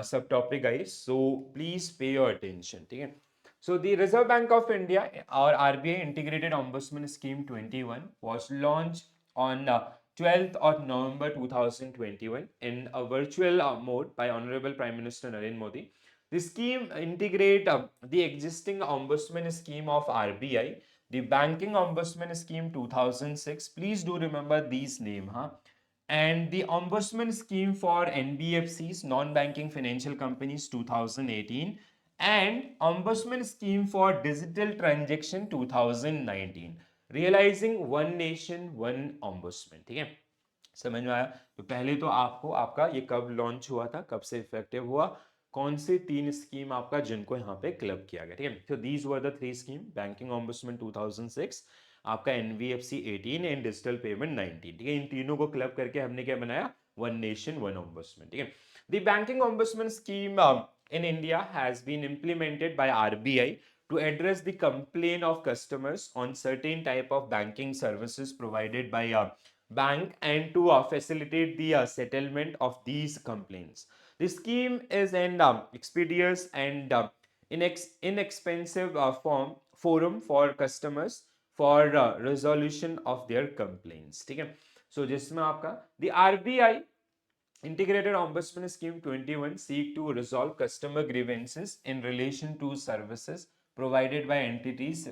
subtopic guys, so please pay your attention. ठीक है, So the Reserve Bank of India or RBI Integrated Ombudsman Scheme 21 was launched on 12th of November 2021 in a virtual mode by Honorable Prime Minister Narendra Modi. The scheme integrate the existing Ombudsman scheme of RBI, the Banking Ombudsman Scheme 2006. Please do remember these names, huh? And the Ombudsman Scheme for NBFCs, non-banking financial companies 2018, and Ombudsman Scheme for Digital Transaction 2019, realizing one nation one ombudsman. ठीक है, समझ में आया? तो पहले तो आपको आपका ये कब लॉन्च हुआ था, कब से इफेक्टिव हुआ, कौन से तीन स्कीम आपका जिनको यहाँ पे क्लब किया गया, ठीक है। तो these were the three scheme, banking ombudsman 2006, आपका एनबीएफसी 18 एंड डिजिटल पेमेंट 19, ठीक है। इन तीनों को क्लब करके हमने क्या बनाया, वन नेशन वन ऑम्बुड्समैन, ठीक है। The banking ombudsman scheme in India has been implemented by RBI to address the complaint of customers on certain type of banking services provided by a bank and to facilitate the settlement of these complaints. The scheme is an expeditious and inexpensive forum for customers for resolution of their complaints. ठीक है, so जिसमें आपका the RBI Integrated Ombudsman Scheme 21 seek to resolve customer grievances in relation to services provided by entities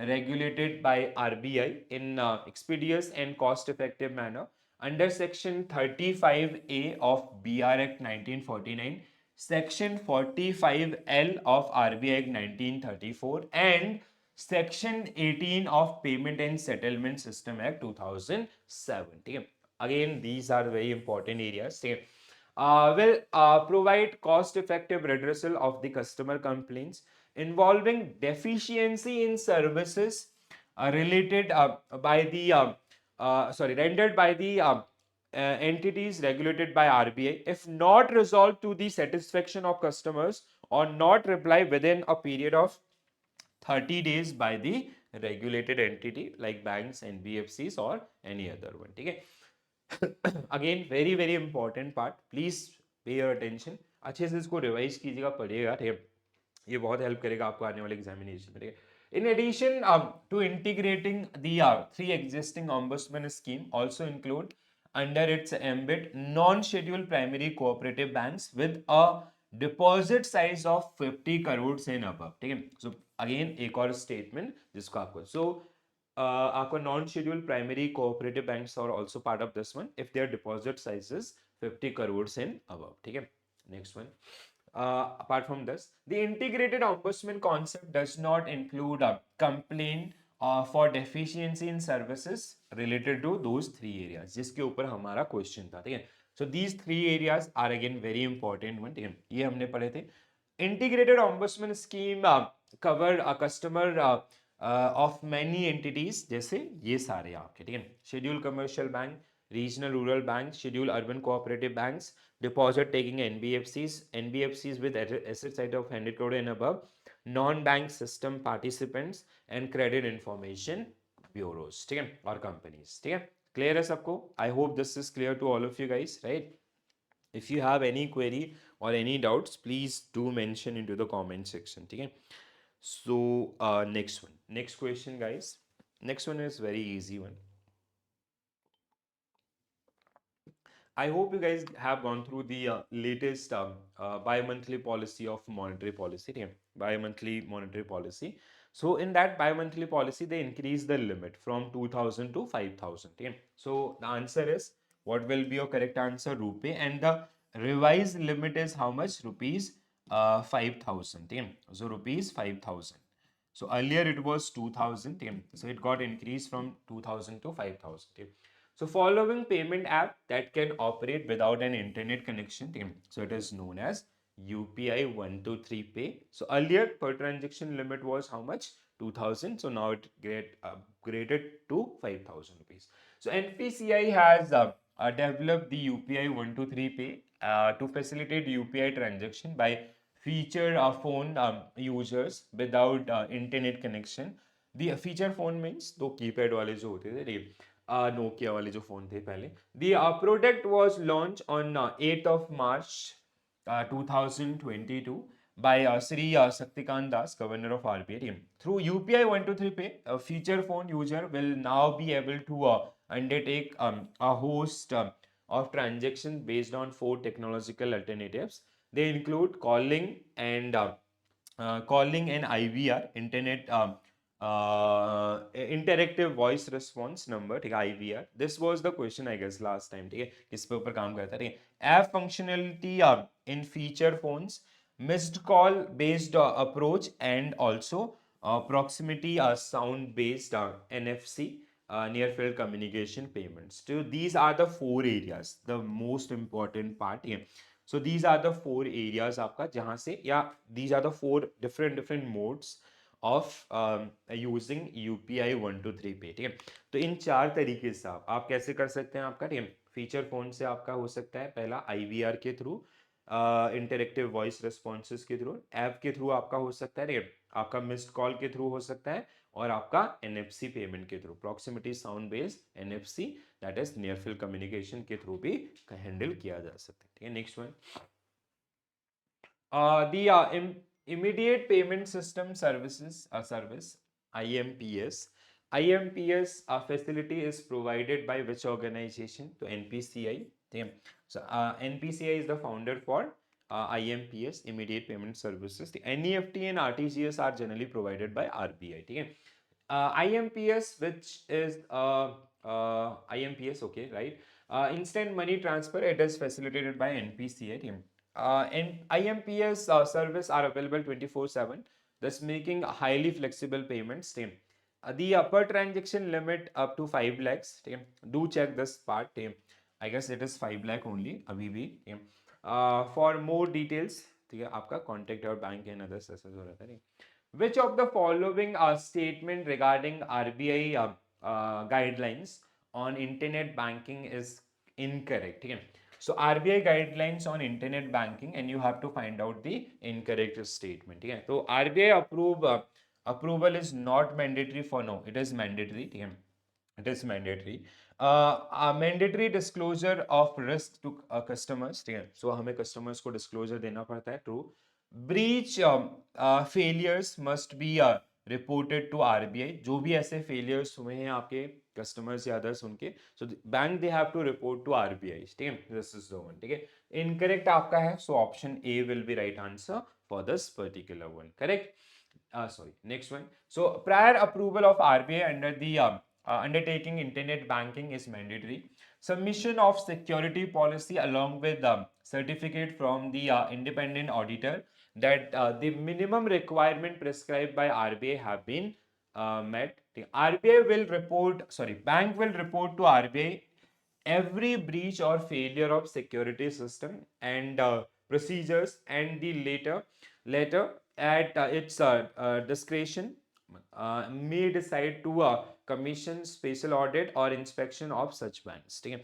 regulated by RBI in expeditious and cost-effective manner under Section 35A of BR Act 1949, Section 45L of RBI Act 1934, and Section 18 of Payment and Settlement System Act 2007. ठीक है, again these are very important areas. Will provide cost effective redressal of the customer complaints involving deficiency in services related by the rendered by the entities regulated by RBI if not resolved to the satisfaction of customers or not reply within a period of 30 days by the regulated entity like banks, NBFCs or any other one. ठीक है, again very very important part, please pay your attention, अच्छे से इसको revise कीजिएगा, पढ़िएगा, ठीक है, ये बहुत हेल्प करेगा आपको आने वाले एग्जामिनेशन में, ठीक है। In addition to integrating the three existing ombudsman scheme, also include under its ambit non-scheduled primary cooperative banks with a deposit size of 50 crores and above, ठीक है। So again एक और statement जिसको आपको आपको non schedule primary cooperative banks are also part of this one if there deposit size is 50 crore and above, ठीक है। Next one, apart from this, the integrated ombudsman concept does not include a complaint for deficiency in services related to those three areas जिसके ऊपर हमारा question था, ठीक है। so these three areas are again very important one, ठीक है, ये हमने पढ़े थे। integrated ombudsman scheme cover a customer of many entities, जैसे ये सारे आपके, ठीक है, schedule commercial bank, regional rural bank, schedule urban cooperative banks, deposit taking NBFCs with asset side of 100 crore and above, non bank system participants and credit information bureaus, ठीक है, और companies, ठीक है। क्लियर है सबको? I hope this is clear to all of you guys, right? If you have any query or any doubts, please do mention into the comment section, ठीक है। So next one, next question guys, next one is very easy one. I hope you guys have gone through the latest bi-monthly policy of monetary policy, okay? Bi-monthly monetary policy. So in that bi-monthly policy, they increase the limit from 2000 to 5000, okay? So the answer is, what will be your correct answer? Rupee, and the revised limit is how much? Rupees 5000, okay? So rupees 5000. So earlier it was 2000, okay? So it got increased from 2000 to 5000, okay? So following payment app that can operate without an internet connection, so it is known as UPI 123 Pay. So earlier per transaction limit was how much? 2000. So now it get upgraded to 5000 rupees. So NPCI has developed the UPI 123 Pay to facilitate UPI transaction by feature phone users without internet connection. The feature phone means दो keypad वाले जो होते थे, Nokia वाले जो phone थे पहले। The product was launched on 8th of March 2022 by Sri Saktikant Das, Governor of RBI. Through UPI 123 Pay, a feature phone user will now be able to undertake a host of transactions based on four technological alternatives. They include calling and IVR, interactive voice response number, ठीक है, IVR. This was the question I guess last time, ठीक है, किस पे ऊपर काम करता है, ठीक है. App functionality in feature phones, missed call based approach, and also proximity sound based NFC, near field communication payments. So these are the four areas, the most important part here. So these are the four areas आपका जहां से, या these are the four different modes of using UPI 123 पे, ठीक है. तो इन चार तरीके से आप कैसे कर सकते हैं आपका, ठीक है. फीचर फोन से आपका हो सकता है पहला IVR के थ्रू, इंटरेक्टिव वॉइस रिस्पॉन्सेज के थ्रू, ऐप के थ्रू आपका हो सकता है, ठीक है, आपका मिस्ड कॉल के थ्रू हो सकता है, और आपका NFC पेमेंट के through, proximity sound based NFC, that is near field communication के थ्रू भी हैंडल किया जा सकता है, ठीक है. Next one, the immediate payment system services service, IMPS. IMPS facility is provided by which organization? To NPCI. Okay. So NPCI is the founder for IMPS, immediate payment services. The NEFT and RTGS are generally provided by RBI. Okay. IMPS, which is IMPS, okay, right? Instant money transfer, it is facilitated by NPCI. And IMPS service are available 24/7, thus making highly flexible payments. The upper transaction limit up to 5 lakhs. Do check this part. I guess it is 5 lakh only. अभी भी. For more details, ठीक है, आपका contact your bank and other services हो रहता है. Which of the following statement regarding RBI guidelines on internet banking is incorrect? ठीक है. So RBI guidelines on internet banking, and you have to find out the incorrect statement. ठीक है. तो RBI approval is not mandatory for now. It is mandatory. ठीक है. It is mandatory. A mandatory disclosure of risk to customers. ठीक है. So हमें customers को disclosure देना पड़ता है. True. Breach failures must be reported to RBI. जो भी ऐसे failures हुए हैं आपके customers या others उनके, so the bank they have to report to RBI. ठीक है. This is the one. ठीक है. Incorrect आपका है, so option A will be right answer for this particular one. Correct. Sorry, next one. So prior approval of RBI under the undertaking internet banking is mandatory. Submission of security policy along with certificate from the independent auditor that the minimum requirement prescribed by RBI have been met. The RBI will report, sorry, bank will report to RBI every breach or failure of security system and procedures, and the later at its discretion may decide to commission special audit or inspection of such banks. ठीक है.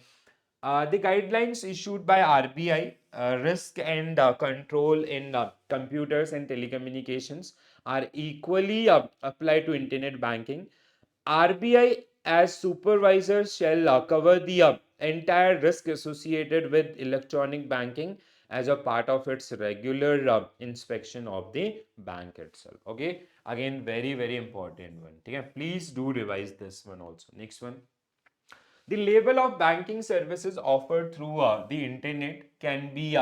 The guidelines issued by RBI, risk and control in computers and telecommunications, are equally applied to internet banking. RBI as supervisor shall cover the entire risk associated with electronic banking as a part of its regular inspection of the bank itself. Okay, again, very important one. Okay, please do revise this one also. Next one. The level of banking services offered through the internet can be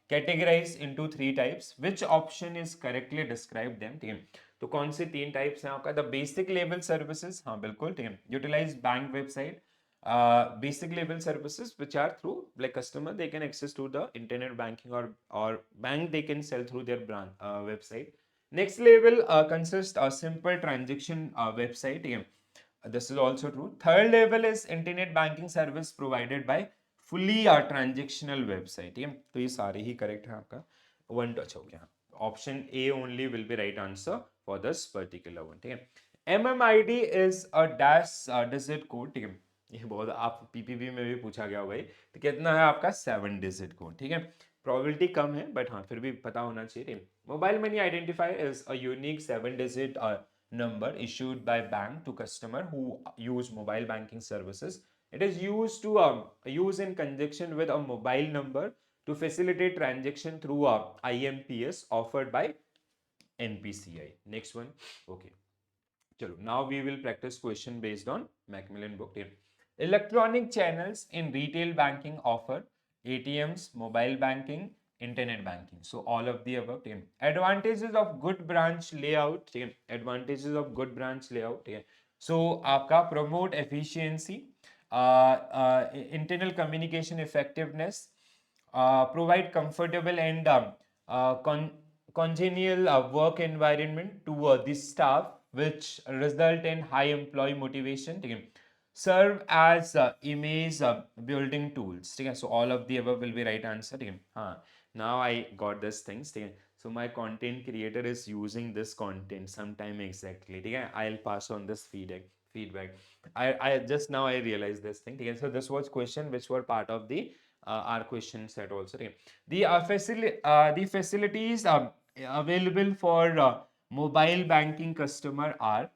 categorized into three types. Which option is correctly described them? ठीक है. तो कौन से तीन types हैं आपका? The basic level services, हाँ बिल्कुल, ठीक है. Utilise bank website, basic level services which are through like customer they can access to the internet banking, or bank they can sell through their brand website. Next level consists a simple transaction website. ठीक है. This is also true. Third level is internet banking service provided by fully transactional website. ठीक है. तो ये सारे ही correct है आपका. One touch हो गया. Option A only will be right answer for this particular one. ठीक है. MMID is a dash digit code. ठीक है. ये बहुत आप PPB में भी पूछा गया होगा. तो कितना है आपका? 7 digit code. ठीक है. Probability कम है, but हाँ फिर भी पता होना चाहिए. Mobile money identifier is a unique 7 digit number issued by bank to customer who use mobile banking services. It is used to use in conjunction with a mobile number to facilitate transaction through IMPS offered by NPCI. Next one. Okay. Chalo, now we will practice question based on Macmillan book. Here. Electronic channels in retail banking offer ATMs, mobile banking, internet banking. So all of the above. Here. Advantages of good branch layout. Here. Advantages of good branch layout. Here. So आपका promote efficiency, internal communication effectiveness, provide comfortable and congenial work environment to the staff, which result in high employee motivation. ठीक है? Serve as image building tools. ठीक है? So all of the above will be right answer. ठीक है? हाँ. Now I got this things. ठीक है? So my content creator is using this content sometime exactly. ठीक है? I'll pass on this feedback. I just now I realized this thing. ठीक है? So this was question which were part of the our question set also. ठीक है? The facilities available for mobile banking customer are.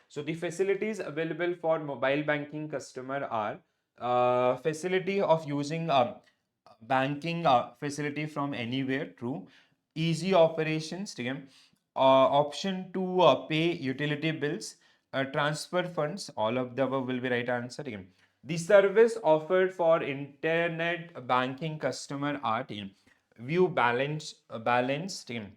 So the facilities available for mobile banking customer are facility of using banking facility from anywhere, true. Easy operations, ठीक है? Option to pay utility bills, transfer funds, all of the above will be right answer. ठीक है? The service offered for internet banking customer are, ठीक है? View balance, ठीक है?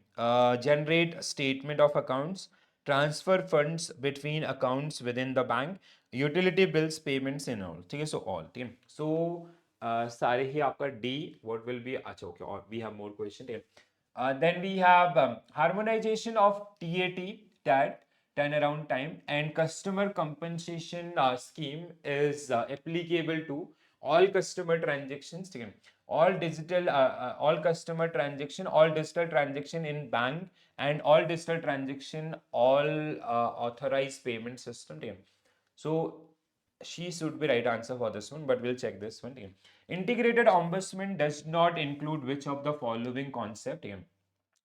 Generate statement of accounts, transfer funds between accounts within the bank, utility bills payments and all. ठीक है? So all. ठीक है? So सारे ही आपका D what will be अच्छा okay और we have more question here. Then we have harmonization of TAT turnaround time and customer compensation scheme is applicable to all customer transactions. ठीक है? All digital all customer transaction, all digital transaction in bank and all digital transaction, all authorized payment system. ठीक है? So she should be right answer for this one, but we'll check this one. ठीक है? Integrated ombudsman does not include which of the following concept. ठीक है?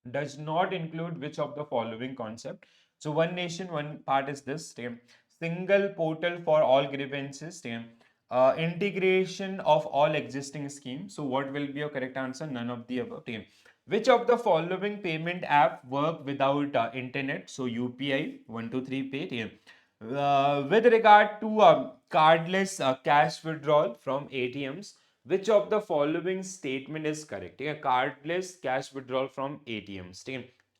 Does not include which of the following concept. So one nation, one part is this. Single portal for all grievances. Integration of all existing schemes. So what will be your correct answer? None of the above. Which of the following payment app work without internet? So UPI 123 Pay. With regard to cardless cash withdrawal from ATMs, which of the following statement is correct? Cardless cash withdrawal from ATMs.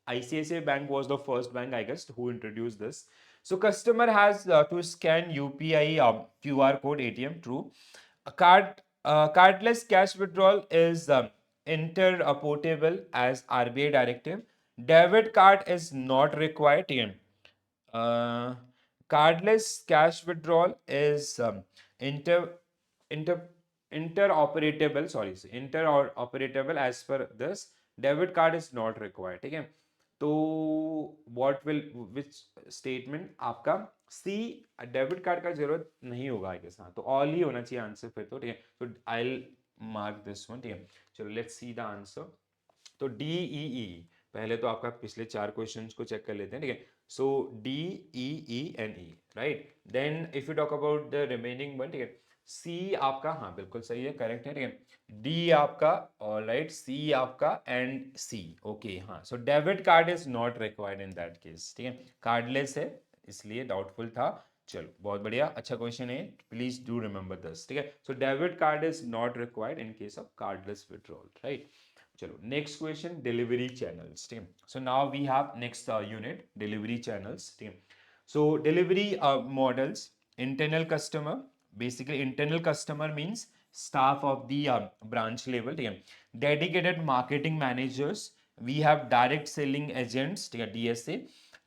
ICICI Bank was the first bank, I guess, who introduced this. So customer has to scan UPI QR code ATM. True. Cardless cash withdrawal is interoperable as RBI directive. Debit card is not required. Uh, Cardless cash withdrawal is inter inter interoperable. Sorry, interoperable as per this. Debit card is not required. ठीक है? तो what will which statement आपका C debit card का जरूरत नहीं होगा I guess. हाँ तो ऑल ही होना चाहिए आंसर फिर तो. ठीक है? तो I will mark this one. ठीक है? चलो लेट्स सी द आंसर. तो डी ई ई पहले तो आपका पिछले 4 क्वेश्चंस को चेक कर लेते हैं. ठीक है? So D E E N E right. Then if you talk about the remaining one. ठीक है? सी आपका हाँ बिल्कुल सही है, करेक्ट है. ठीक है? डी आपका ऑलराइट, सी आपका एंड सी ओके. हाँ so debit card is not required in that case. ठीक है? कार्डलेस है इसलिए डाउटफुल था. चलो बहुत बढ़िया, अच्छा क्वेश्चन है. Please do remember this. ठीक है? So debit card is not required in case of cardless withdrawal. Right. चलो नेक्स्ट क्वेश्चन डिलीवरी चैनल्स. ठीक है? So now we have next unit delivery channels. ठीक है? So delivery models. Internal customer, basically internal customer means staff of the branch level. ठीक है? Dedicated marketing managers, we have direct selling agents. ठीक है? DSA.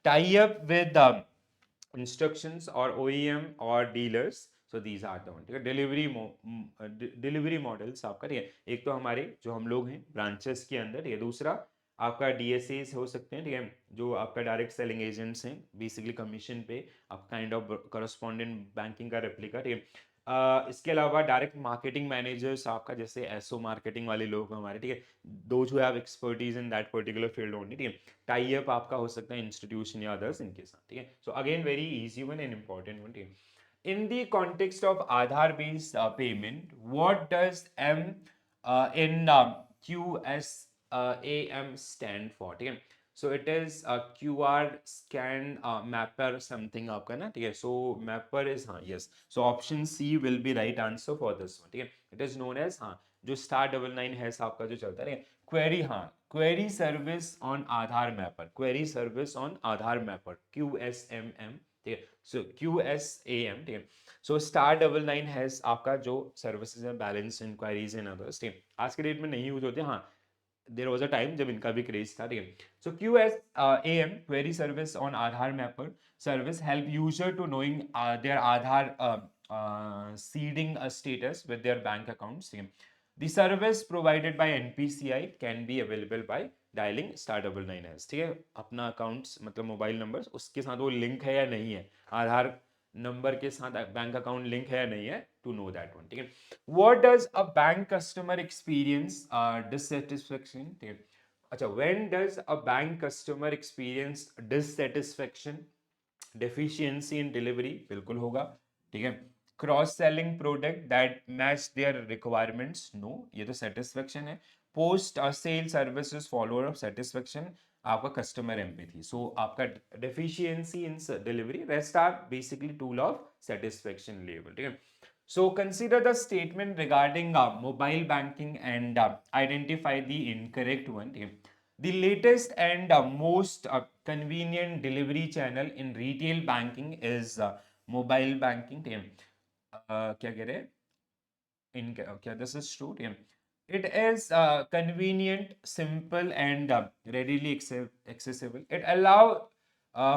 Tie up with instructions or OEM or dealers. So these are the one. ठीक है? Delivery models आपका. ठीक है? एक तो हमारे जो हम लोग हैं ब्रांचेस के अंदर. ठीक है? दूसरा आपका DSAs हो सकते हैं. ठीक है? जो आपका डायरेक्ट सेलिंग एजेंट्स हैं बेसिकली कमीशन पे, आप काइंड ऑफ करस्पॉन्डेंट बैंकिंग का रेप्लिका. ठीक है? इसके अलावा डायरेक्ट मार्केटिंग मैनेजर्स आपका, जैसे एसओ मार्केटिंग वाले लोग हमारे. ठीक है? Those who have expertise in that particular field only. ठीक है? टाई अप आपका हो सकता है इंस्टीट्यूशन या अदर्स इनके साथ. ठीक है? So again very easy one and important one. ठीक है? In the context of Aadhaar based payment, what does in QSAM stand for, ठीक है। So it is QR scan mapper something आपका ना, ठीक है। सो मैपर इज, हाँ yes, so option C will be right answer for this one, ठीक है। It is known as, हाँ, जो *99 है आपका जो चलता है, क्वेरी, हाँ, query service on Aadhaar mapper, query service on Aadhaar mapper, QSMM, ठीक है। सो QSAM, ठीक है। सो *99 हैज आपका जो सर्विसेज है, बैलेंस इंक्वायरीज एंड अदर्स, ठीक है। आज के डेट में नहीं यूज होते, हाँ, देयर वाज अ टाइम जब इनका भी क्रेज था, ठीक है। सो QSAM, query service on Aadhaar mapper service, help user to knowing their Aadhaar seeding status with their bank accounts. The service provided by NPCI can be available by dialling *99#, ठीक है। अपना accounts मतलब mobile number उसके साथ वो link है या नहीं है, आधार नंबर के साथ बैंक अकाउंट लिंक है या नहीं है, टू नो दैट वन, ठीक है। What does a bank customer experience dissatisfaction, ठीक है। अच्छा, when does a bank customer experience dissatisfaction, deficiency in delivery, बिल्कुल होगा, ठीक है। Cross selling product that match their requirements, no, ये तो सेटिस्फेक्शन है। Post sale services follower of satisfaction, आपका कस्टमर एम्पैथी। सो आपका deficiency in delivery, rest are basically tool of satisfaction level, ठीक है। So consider the statement regarding mobile banking and identify the incorrect one. The latest and most convenient delivery channel in retail banking is mobile banking. क्या कह रहे हैं? Okay, this is true. It is convenient, simple, and readily accessible. It allow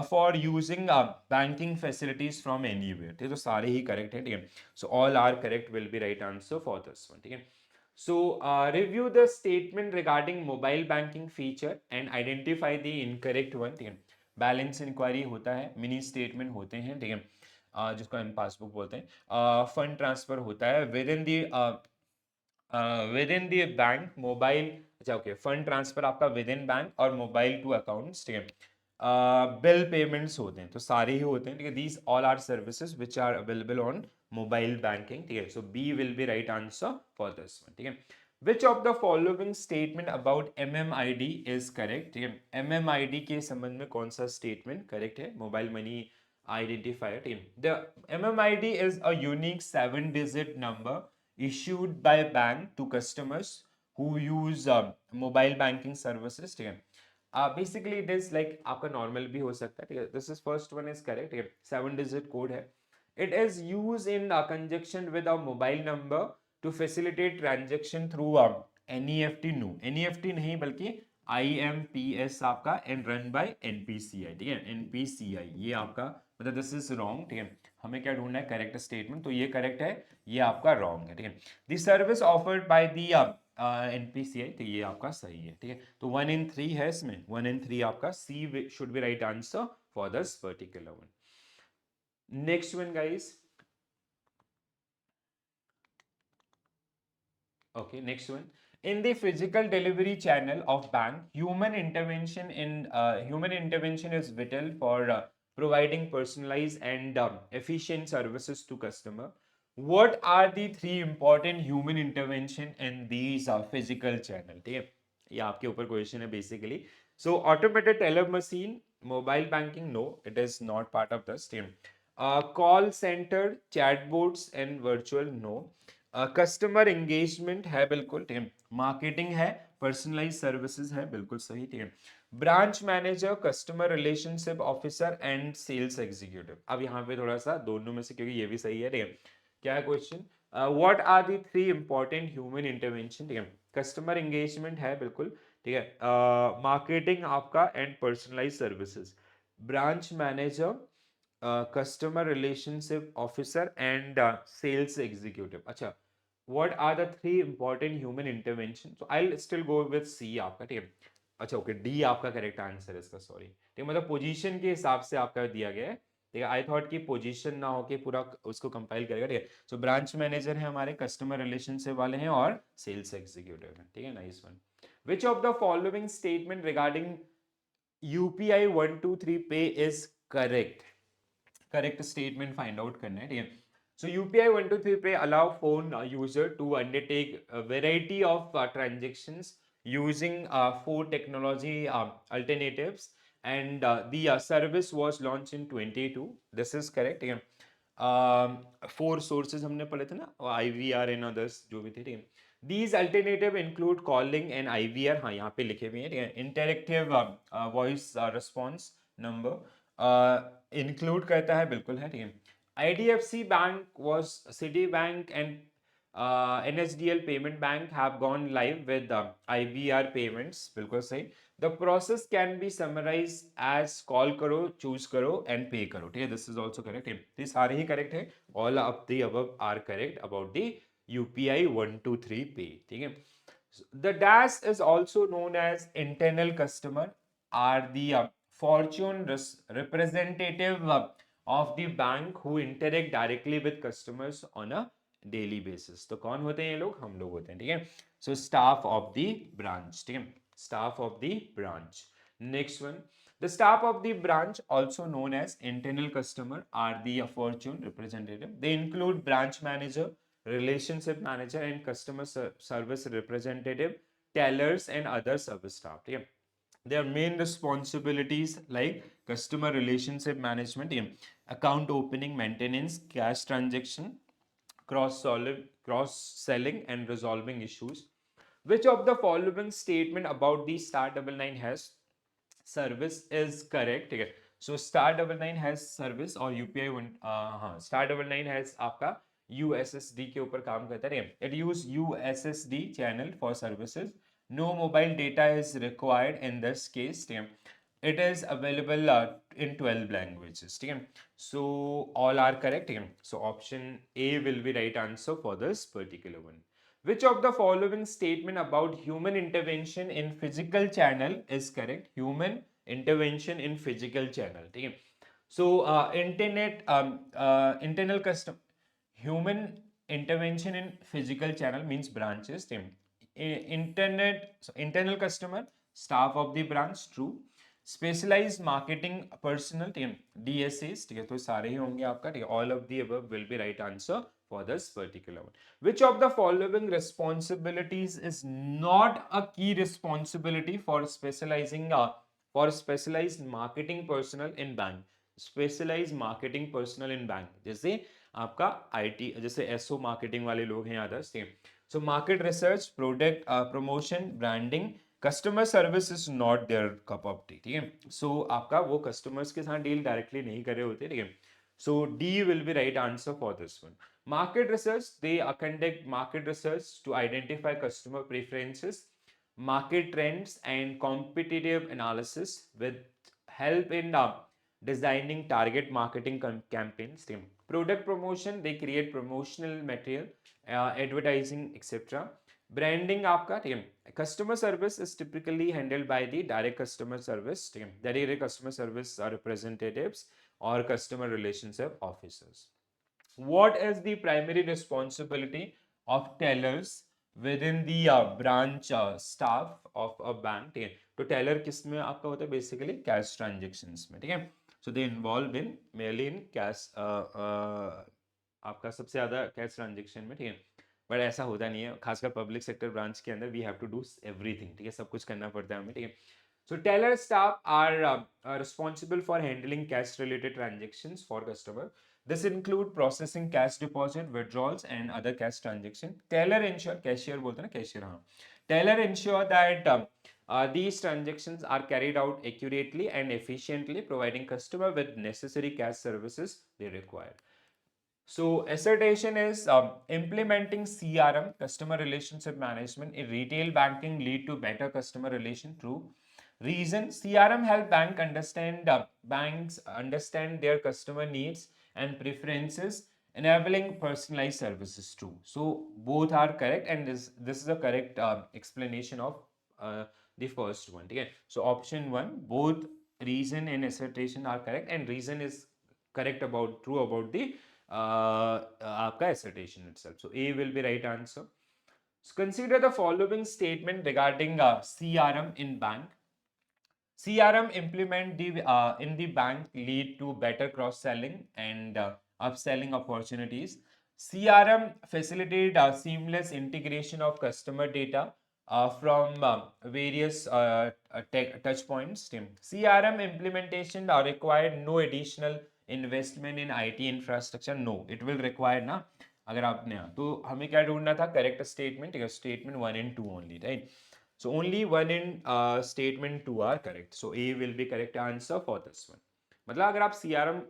for using banking facilities from anywhere. ठीक है, तो सारे ही correct हैं, ठीक है। So all are correct will be right answer for this one, ठीक है। So review the statement regarding mobile banking feature and identify the incorrect one, ठीक है। बैलेंस इंक्वायरी होता है, मिनी स्टेटमेंट होते हैं, ठीक है, जिसको हम पासबुक बोलते हैं। फंड ट्रांसफर होता है with in the bank, mobile, अच्छा ओके, फंड ट्रांसफर आपका विद इन बैंक और मोबाइल टू अकाउंट्स, ठीक है। बिल पेमेंट्स होते हैं, तो सारे ही होते हैं, ठीक है। These all are services which are available on mobile banking, ठीक है। So B will be right answer for this one, ठीक है। Which of the following statement about MMID is correct, ठीक है। MMID के संबंध में कौन सा स्टेटमेंट करेक्ट है? Mobile money identifier, team. The MMID is a unique 7-digit number issued by bank to customers who use mobile banking services, ठीक है। Basically it is like आपका normal भी हो सकता है, ठीक है। This is first one is correct, ठीक है। 7-digit code है। It is used in conjunction with a mobile number to facilitate transaction through NEFT, no NEFT नहीं बल्कि IMPS आपका and run by NPCI, ठीक है। NPCI ये आपका मतलब दिस इज रॉन्ग, ठीक है। हमें क्या ढूंढना है? करेक्ट स्टेटमेंट, तो ये करेक्ट है, ये आपका रॉन्ग है, ठीक है। The service offered by the NPCI, तो ये आपका सही है, ठीक है। तो 1 in 3 है इसमें, 1 in 3 आपका C should be right answer for this particular one. Next one guys, okay, next one. In the physical delivery channel of bank, human intervention is vital for providing personalized and efficient services to customer. What are the 3 important human intervention in these physical channel? ठीक है, ये आपके ऊपर question है basically. So automated teller machine, mobile banking, no it is not part of this, ठीक है। Call centre, chatbots and virtual, no. Customer engagement है, बिल्कुल, ठीक है। मार्केटिंग है, पर्सनलाइज सर्विसेज है, बिल्कुल सही, ठीक है। Branch manager, customer relationship officer and sales executive. अब यहाँ पे थोड़ा सा दोनों में से, क्योंकि ये भी सही है, ठीक है। क्या है question? What are the 3 important human intervention, ठीक है। कस्टमर एंगेजमेंट है, बिल्कुल, ठीक है। मार्केटिंग आपका and personalise services, branch manager, customer relationship officer and sales executive. अच्छा, what are the 3 important human intervention? So I'll still go with C आपका, ठीक है। अच्छा ओके, डी आपका करेक्ट आंसर है इसका, सॉरी, ठीक है। मतलब पोजीशन के हिसाब से आपका दिया गया है, ठीक है। आई थॉट कि पोजीशन ना होके पूरा उसको कंपाइल करेगा, ठीक है। सो ब्रांच मैनेजर है हमारे, कस्टमर रिलेशनशिप वाले हैं और सेल्स एग्जीक्यूटिव है, ठीक है। Nice one. Which of the following statement regarding UPI 123 पे is correct? Correct statement find out करना है, ठीक है। So UPI 123 Pay allow phone user to undertake a variety of transactions using four technology alternatives, and the service was launched in 22. This is correct. Again, four sources हमने पढ़े थे ना, IVR and others जो भी थे, ठीक है. These alternative include calling and IVR, हाँ यहाँ पे लिखे हुए हैं, ठीक है. Interactive voice response number include करता है, बिल्कुल है, ठीक है. IDFC Bank was Citibank and NSDL Payment Bank have gone live with IBR payments, बिल्कुल सही. The process can be summarized as call करो, choose करो and pay करो, ठीक है. This is also correct. ये सारे ही correct है. All of the above are correct about the UPI 123 pay, ठीक है. The dash is also known as internal customer, are the fortune representative of the bank who interact directly with customers on a daily basis. तो कौन होते हैं ये लोग? हम लोग होते हैं, ठीक है. सो स्टाफ ऑफ द ब्रांच, ठीक है, staff of the branch. Next one, the staff of the branch, also known as internal customer, are the fortune representative. They include branch manager, relationship manager and customer service representative, tellers and other service staff, ठीक है. Their main responsibilities like customer relationship management, account opening, maintenance, cash transaction, cross selling and resolving issues. Which of the following statement about the star double nine has service is correct, ठीक है. So star double nine has service और UPI one, हाँ, star double nine has आपका USSD के ऊपर काम करता है. It use USSD channel for services. No mobile data is required in this case, ठीक है. It is available in 12 languages, ठीक है. सो ऑल आर करेक्ट, ठीक है. So option A will be right answer for this particular one. Which of the following statement about human intervention in physical channel is correct? Human intervention in physical channel, ठीक है. So internal custom human intervention in physical channel means branches, ठीक है. Internal customer, staff of the branch, true. Specialized marketing personnel, ठीक है, DSAs, ठीक है. तो सारे ही होंगे आपका, ठीक है. All of the above will be right answer for this particular one. Which of the following responsibilities is not a key responsibility for specialized marketing personnel in bank? Specialized marketing personnel in bank, जैसे आपका IT, जैसे SO marketing वाले लोग हैं, others, ठीक है. So market research, product promotion, branding, customer service is not their cup of tea, ठीक है. सो आपका वो कस्टमर्स के साथ डील डायरेक्टली नहीं कर रहे होते, ठीक है. So D will be right answer for this one. Market research, they conduct market research to identify customer preferences, market trends and competitive analysis with help in designing target marketing campaigns. Product promotion, they create promotional material, advertising, etc. Branding आपका, ठीक है. Customer service is typically handled by the direct customer service, ठीक है, direct customer service representatives or customer relationship officers. What is the primary responsibility of tellers within the branch staff of a bank, ठीक है. तो Taylor किस में आपका होता है? बेसिकली कैश ट्रांजेक्शन्स में, ठीक है. So they involve in mainly in cash, आपका सबसे ज्यादा कैश ट्रांजेक्शन में, ठीक है. बट ऐसा होता नहीं है, खासकर पब्लिक सेक्टर ब्रांच के अंदर we have to do everything, ठीक है, सब कुछ करना पड़ता है हमें, ठीक है. So teller staff are responsible for handling cash related transactions for customer. This include processing cash deposit, withdrawals and other cash transaction. Teller ensure, cashier बोलते हैं ना, cashier, हाँ. Teller ensure that these transactions are carried out accurately and efficiently, providing customer with necessary cash services they require. So assertion is implementing CRM, customer relationship management, in retail banking lead to better customer relation. True. Reason, CRM help banks understand their customer needs and preferences, enabling personalized services. True. So both are correct, and this is a correct explanation of the first one. Okay. So option one, both reason and assertion are correct, and reason is correct about, true about the आपका assertion itself. So A will be right answer. So consider the following statement regarding CRM in bank. CRM implement in the bank lead to better cross selling and upselling opportunities. CRM facilitate seamless integration of customer data from various touch points. CRM implementation required no additional investment in IT infrastructure. No, it will require ना, अगर आपने तो हमें क्या ढूंढना था, correct statement, statement 1 and 2 only, right. So only 1 and statement 2 are correct. So A will be correct answer for this one. मतलब अगर आप CRM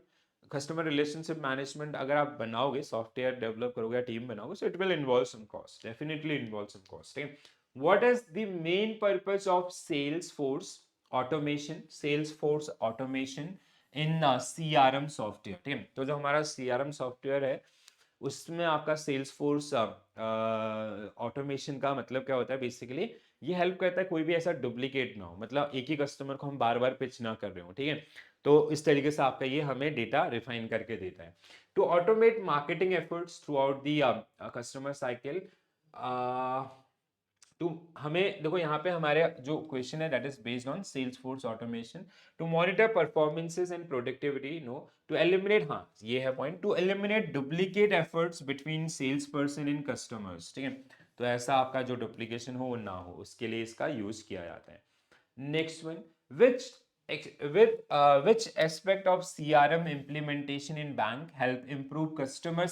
कस्टमर रिलेशनशिप मैनेजमेंट अगर आप बनाओगे, सॉफ्टवेयर डेवलप करोगे या टीम बनाओगे, so it will involve some cost, definitely involve some cost. ठीक है. What is the main purpose of sales force automation, sales force automation in CRM software. ठीक है. तो जो हमारा CRM सॉफ्टवेयर है उसमें आपका सेल्स फोर्स ऑटोमेशन का मतलब क्या होता है, बेसिकली ये हेल्प करता है कोई भी ऐसा डुप्लीकेट ना हो, मतलब एक ही कस्टमर को हम बार बार पिच ना कर रहे हो. ठीक है. तो इस तरीके से आपका ये हमें डेटा रिफाइन करके देता है. To automate marketing efforts throughout the customer cycle. तो हमें देखो यहाँ पे हमारे जो क्वेश्चन है that is based on sales force automation to monitor performances and productivity. No, to eliminate, हाँ ये है point, to eliminate duplicate efforts between sales person in customers. ठीक है. तो ऐसा आपका जो डुप्लीकेशन हो वो ना हो, उसके लिए इसका यूज किया जाता है. Next one, which which aspect of CRM implementation in bank help improve customer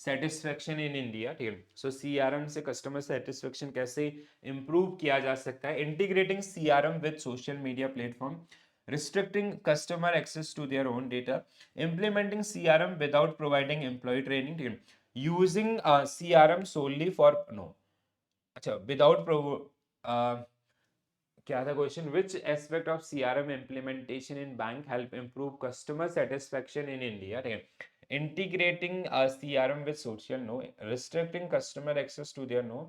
satisfaction in India. ठीक है. So CRM से customer satisfaction कैसे improve किया जा सकता है? Integrating CRM with social media platform, restricting customer access to their own data, implementing CRM without providing employee training. ठीक है. Using CRM solely for no, अच्छा without क्या था question, which aspect of CRM implementation in bank help improve customer satisfaction in India. Integrating CRM with social, no. Restricting customer access to their, no.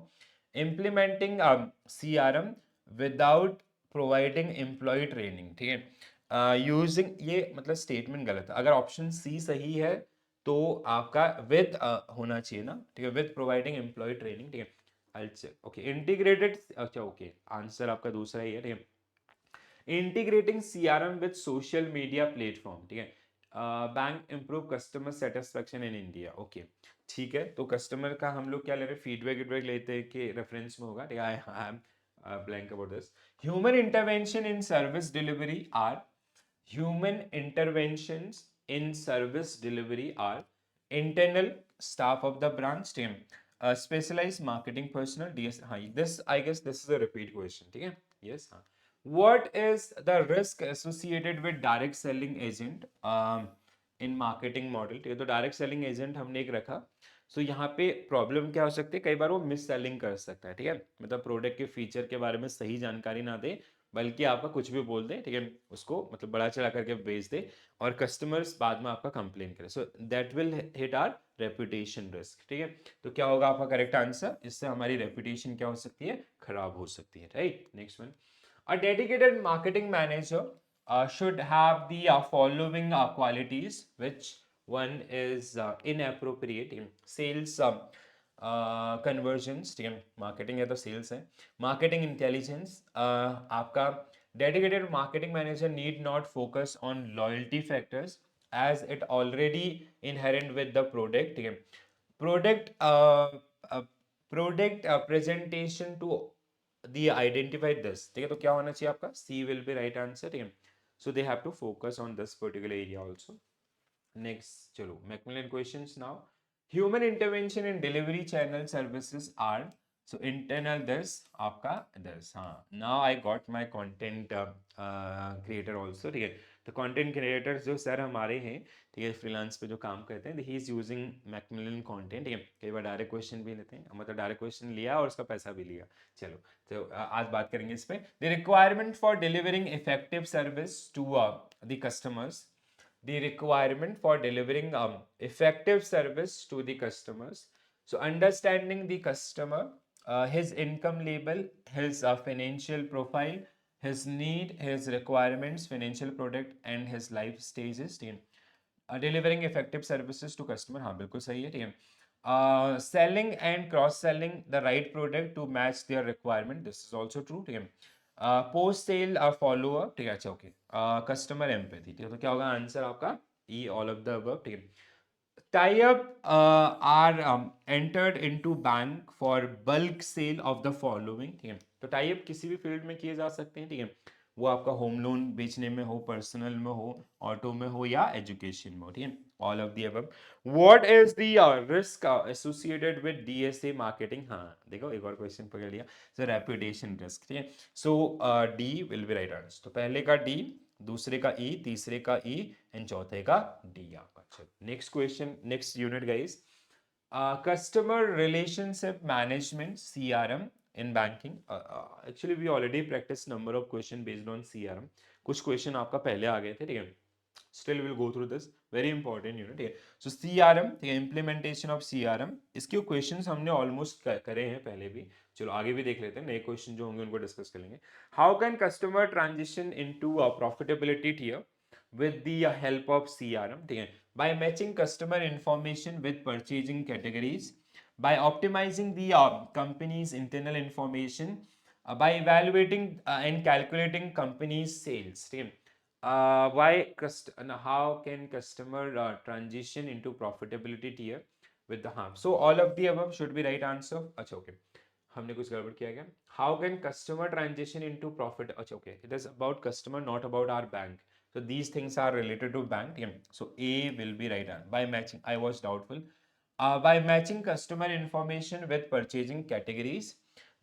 Implementing CRM without providing employ training. ठीक है. Using, ये मतलब statement गलत है, अगर option C सही है तो आपका विद होना चाहिए ना. ठीक है. With providing employ training. ठीक है. ओके, इंटीग्रेटेड, अच्छा ओके, आंसर आपका दूसरा ही है. ठीक है. Integrating CRM with social media platform. ठीक है. Bank improve customer satisfaction in India. Okay, ठीक है. तो कस्टमर का हम लोग क्या ले रहे हैं, फीडबैक लेते हैं कि रेफरेंस में होगा. ठीक है. I am blank about this. Human intervention in service delivery are, human interventions in service delivery are internal staff of the branch team, specialized marketing personnel, DS. हाँ, this I guess this is a repeat question. ठीक है. Yes. हाँ. What is the risk associated with direct selling agent in marketing model? ठीक है. तो direct selling agent हमने एक रखा. सो यहाँ पे प्रॉब्लम क्या हो सकती है, कई बार वो मिस सेलिंग कर सकता है. ठीक है. मतलब प्रोडक्ट के फीचर के बारे में सही जानकारी ना दे, बल्कि आपका कुछ भी बोल दे. ठीक है. उसको मतलब बड़ा चढ़ा करके बेच दे और कस्टमर्स बाद में आपका कंप्लेन करे. So that will hit our reputation risk. ठीक है. तो क्या होगा आपका करेक्ट आंसर, इससे हमारी रेपुटेशन क्या हो सकती है, खराब हो सकती है. Right. Next one, a dedicated marketing manager should have the following qualities, which one is inappropriate in sales conversions. ठीक है. मार्केटिंग है तो सेल्स है. मार्केटिंग इंटेलिजेंस, आपका dedicated marketing manager need not focus on loyalty factors as it already inherent with the product. ठीक है. Product product presentation to the identified this. ठीक है. तो क्या होना चाहिए आपका, C will be right answer. ठीक है. So they have to focus on this particular area also. Next, चलो Macmillan questions now. Human intervention in delivery channel services are, so internal this आपका दिस. हाँ, now I got my content creator also. ठीक है. तो content creators जो sir हमारे हैं, ठीक है, फ्रीलांस पे जो काम करते हैं, he is using Macmillan content. ठीक है. कई बार डायरेक्ट क्वेश्चन भी लेते हैं, मतलब डायरेक्ट क्वेश्चन लिया और उसका पैसा भी लिया. चलो, तो आज बात करेंगे इस पे. The requirement for delivering effective service to the customers, the requirement for delivering effective service to the customers. So understanding the customer, his income level, his financial profile, his need, his requirements, financial product and his life stages. Delivering effective services to customer, हाँ बिल्कुल सही है. ठीक है. Selling and cross selling the right product to match their requirement, this is also true. ठीक है. Post sale follow up. ठीक है. अच्छा ओके. Customer empathy. ठीक है. तो क्या होगा आंसर आपका, ई ऑल ऑफ द अबव. ठीक है. tie up are entered into bank for bulk sale of the following, ठीक है। तो टाई अप किसी भी फील्ड में किए जा सकते हैं, ठीक है। वो आपका होम लोन बेचने में हो, पर्सनल में हो, ऑटो में हो या एजुकेशन में हो, ठीक है। All of the above. What is the risk associated with DSA marketing? हाँ देखो एक और क्वेश्चन पकड़ लिया। सो रेपुटेशन रिस्क, ठीक है। So D will be right answer. तो पहले का डी, दूसरे का ई, तीसरे का ई एंड चौथे का डी आपका। चलो next question, next unit guys. Customer relationship management, CRM in banking. Actually we already practiced number of question based on CRM. कुछ क्वेश्चन आपका पहले आ गए थे, ठीक है। Still we'll go through this very important unit, ठीक है। So CRM, ठीक है, implementation of CRM, इसके क्वेश्चंस हमने ऑलमोस्ट करे हैं पहले भी। चलो आगे भी देख लेते हैं, नए क्वेश्चन जो होंगे उनको डिस्कस कर लेंगे। How can customer transition into profitability tier with the help of CRM, ठीक है। By matching customer information with purchasing categories, by optimizing the company's internal information, by evaluating and calculating company's sales, ठीक है। How can customer transition into profitability tier with the harm? So all of the above should be right answer. अच्छा okay, हमने कुछ गड़बड़ किया क्या? How can customer transition into profit? अच्छा okay, it is about customer, not about our bank. So these things are related to bank. Yeah. So A will be right answer. By matching, I was doubtful. By matching customer information with purchasing categories,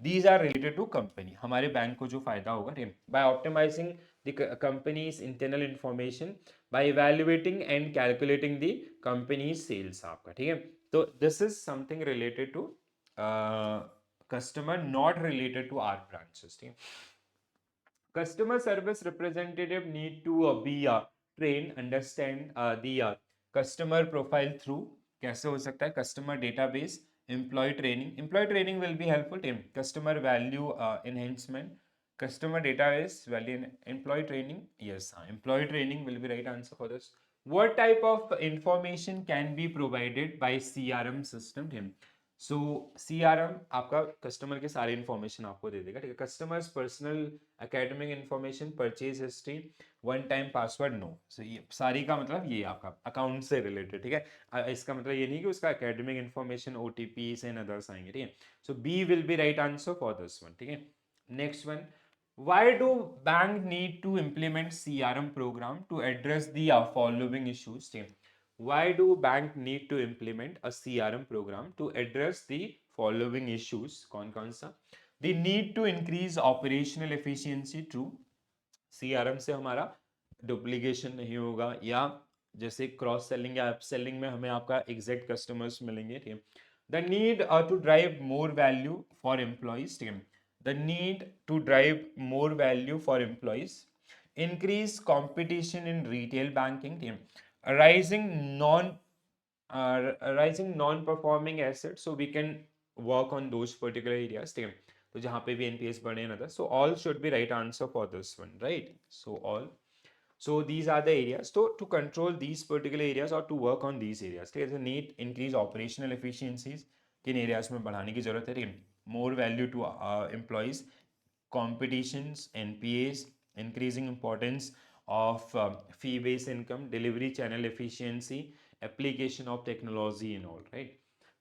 these are related to company. हमारे bank को जो फायदा होगा, by optimizing the company's internal information, by evaluating and calculating the company's sales आपका, ठीक है। तो this is something related to customer, not related to our branches, ठीक है। Customer service representative need to be trained, understand the customer profile through, कैसे हो सकता है, customer database, employee training will be helpful, team, customer value enhancement, customer database value, employee training, yes, employee training will be right answer for this. What type of information can be provided by CRM system, team? So CRM आपका customer के सारे information आपको दे देगा, ठीक है। Customers personal academic information, purchase history, one time password, no. So ये सारी का मतलब ये आपका अकाउंट से रिलेटेड, ठीक है। इसका मतलब ये नहीं कि उसका academic information, OTPs and others आएंगे, ठीक है। So B will be right answer for this one, ठीक है। Next one, why do bank need to implement CRM program to address the following issues, ठीक है। Why do bank need to implement a CRM program to address the following issues? कौन कौन सा? The need to increase operational efficiency, true. CRM से हमारा duplication नहीं होगा, या जैसे क्रॉस सेलिंग या अप सेलिंग में हमें आपका एग्जैक्ट कस्टमर्स मिलेंगे, ठीक है। The need to drive more value for employees, ठीक है। The need to drive more value for employees, increase competition in retail banking, team, rising non-performing assets, so we can work on those particular areas, ठीक है। तो जहाँ पे भी NPS बढ़े ना, so all should be right answer for this one, right? So all, so these are the areas. So to control these particular areas or to work on these areas, ठीक है। need increase operational efficiencies, किन areas में बढ़ाने की जरूरत है, ठीक है। more value to employees, competitions, NPAs, increasing importance of fee-based income, delivery channel efficiency, application of technology and all, right?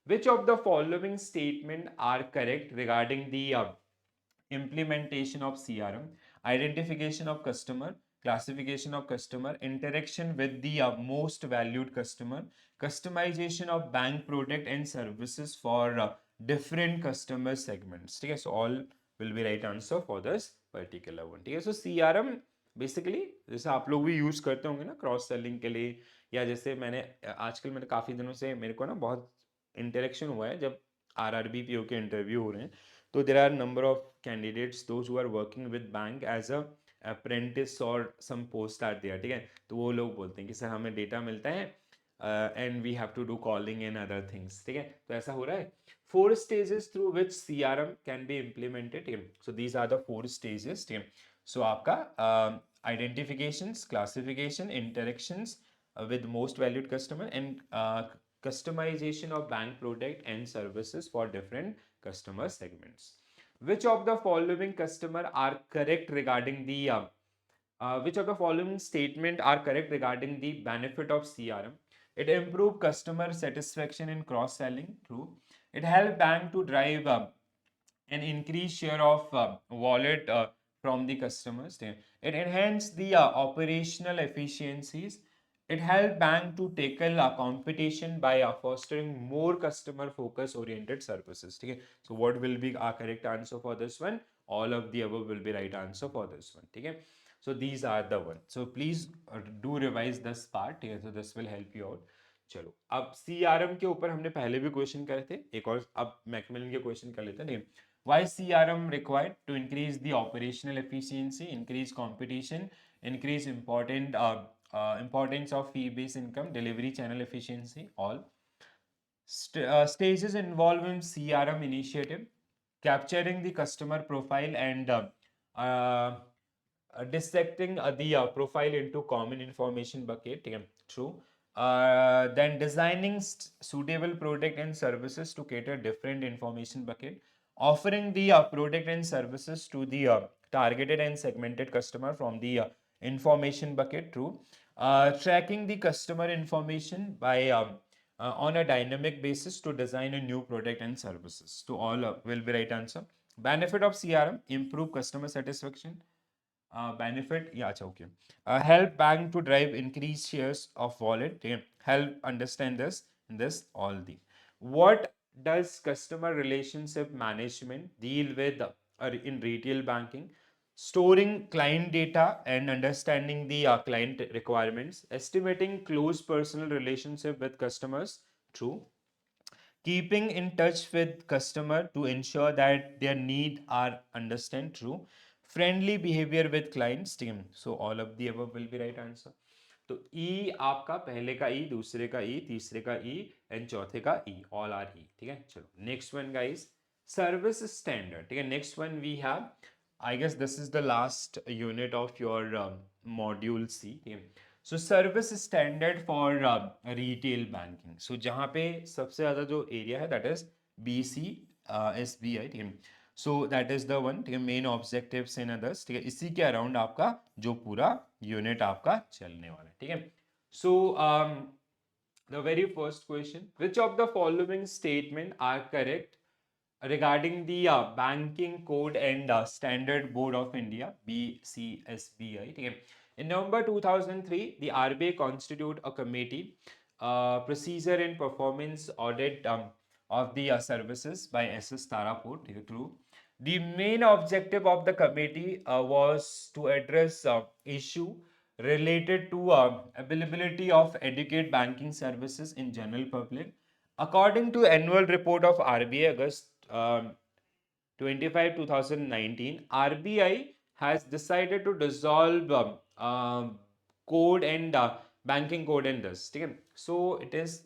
Which of the following statement are correct regarding the implementation of CRM? Identification of customer, classification of customer, interaction with the most valued customer, customization of bank product and services for different customer segments, ठीक है। So all will be right answer for this particular one, ठीक है। So CRM basically जैसे आप लोग भी use करते होंगे ना क्रॉस सेलिंग के लिए, या जैसे मैंने काफी दिनों से मेरे को ना बहुत इंटरेक्शन हुआ है जब RRB PO के इंटरव्यू हो रहे हैं, तो there are number of candidates those who are working with bank as a apprentice और सम पोस्ट आर देयर, ठीक है। तो वो लोग बोलते हैं कि सर हमें डेटा मिलता है and we have to do calling and other things, ठीक है। तो ऐसा हो रहा है। 4 stages through which CRM can be implemented, ठीक है। So these are the 4 stages, ठीक है। So आपका identifications, classification, interactions with most valued customer and customization of bank product and services for different customer segments. Which of the following customer are correct regarding the which of the following statement are correct regarding the benefit of CRM? It improved customer satisfaction in cross selling. True. It helped bank to drive an increased share of wallet from the customers. It enhanced the operational efficiencies. It helped bank to tackle competition by fostering more customer focus oriented services. Okay? So what will be our correct answer for this one? All of the above will be right answer for this one. Okay? So these are the one. So please do revise this part. Okay? So this will help you out. चलो अब CRM के ऊपर हमने पहले भी question करे थे, एक और अब मैकमिलन के क्वेश्चन कर लेते हैं. Why CRM required? To increase the operational efficiency, increase competition, increase importance of fee-based income, delivery channel efficiency, all. Stages involved in CRM initiative, capturing the customer profile and uh, dissecting the profile into common information bucket. Yeah, true. Then designing suitable product and services to cater different information bucket, offering the product and services to the targeted and segmented customer from the information bucket. True. Tracking the customer information by on a dynamic basis to design a new product and services. So all will be right answer. Benefit of CRM: improve customer satisfaction. Benefit, yeah, okay. Help bank to drive increased shares of wallet. Yeah. Help understand this all the. What does customer relationship management deal with in retail banking? Storing client data and understanding the client requirements, estimating close personal relationship with customers. True. Keeping in touch with customer to ensure that their need are understand. True. Friendly behavior with clients team. So all of the above will be right answer. तो ई आपका पहले का ई, दूसरे का ई, तीसरे का E and चौथे का ई, ऑल आर ई. ठीक है, चलो next one guys, service standard. ठीक है, next one we have, I guess this is the last unit of your module C. ठीक है, so service standard for retail banking. So जहाँ पे सबसे ज़्यादा जो एरिया है दैट इज BC SBI. ठीक है, so that is the one. ठीक है, मेन ऑब्जेक्टिव्स इन अदर्स. ठीक है, इसी के अराउंड आपका जो पूरा यूनिट आपका चलने वाला है. ठीक है, सो the very first question, which of the following statement are correct regarding the banking code and standard board of India, BCSBI. ठीक है, in November 2003 the RBI constituted a committee procedure and performance audit of the services by SS Tarapur. ठीक है, true. The main objective of the committee was to address issue related to availability of adequate banking services in general public. According to annual report of RBI August 25 2019, RBI has decided to dissolve code and banking code in this. ठीक है, so it is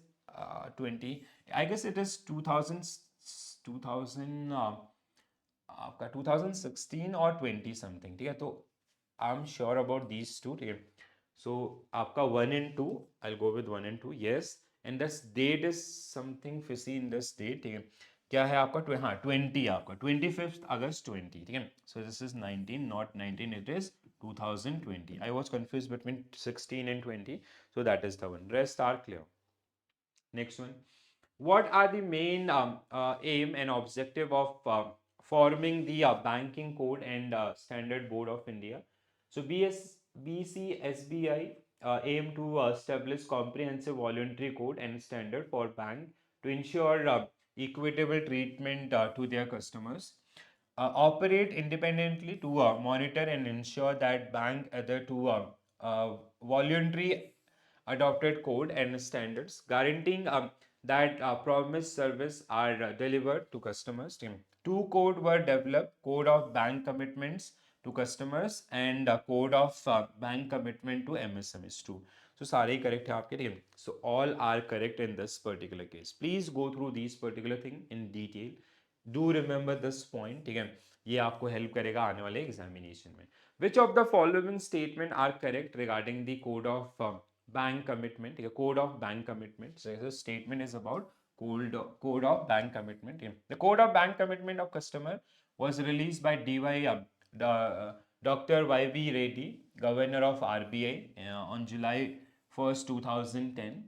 20, I guess it is 2000 आपका 2016 और 20 something. ठीक है, तो I am sure about these two. ठीक है, so आपका 1 and 2, I go with 1 and 2. Yes, and this date is something fishy in this date. ठीक है, क्या है आपका हाँ 20, आपका 25 अगस्त 20. ठीक है, सो this is 19, not 19, it is 2020. I was confuse between 16 and 20, so that is the one. Rest are clear. Next one. What are the main aim and objective of forming the banking code and standard board of India? So BCSBI aim to establish comprehensive voluntary code and standard for bank to ensure equitable treatment to their customers. Operate independently to monitor and ensure that bank adhere to voluntary adopted code and standards, guaranteeing that promised service are delivered to customers. Two code were developed: code of bank commitments to customers and code of bank commitment to MSMEs too. So सारे ही correct है आपके. ठीक है, so all are correct in this particular case. Please go through these particular thing in detail. Do remember this point. ठीक है, ये आपको help करेगा आने वाले examination में. Which of the following statement are correct regarding the code of bank commitment? Code of bank commitment. So the statement is about code of bank commitment. The code of bank commitment of customer was released by Dr. Y.V. Reddy, governor of RBI, on July 1st, 2010.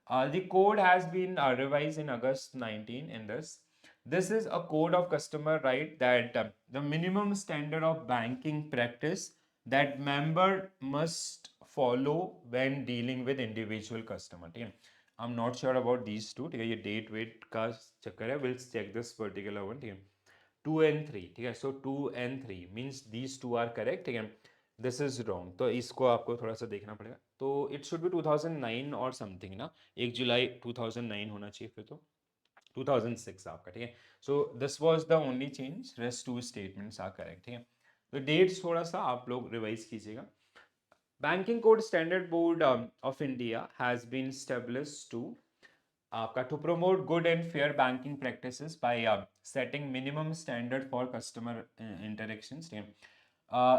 The code has been revised in August 19 in this. This is a code of customer right that the minimum standard of banking practice that member must follow when dealing with individual customer. ठीक है? I'm not sure about these two. ठीक है? ये date weight का चक्कर है. We'll check this particular one. ठीक है? 2 and 3. ठीक है? So 2 and 3 means these two are correct. ठीक है? This is wrong. तो इसको आपको थोड़ा सा देखना पड़ेगा. तो it should be 2009 or something ना. 1 जुलाई 2009 होना चाहिए फिर तो. 2006 आपका. ठीक है? So this was the only change. Rest two statements are correct. ठीक है? तो dates थोड़ा सा आप लोग revise कीजिएगा. Banking Code Standard Board of India has been established to to promote good and fair banking practices by setting minimum standard for customer interactions. Yeah.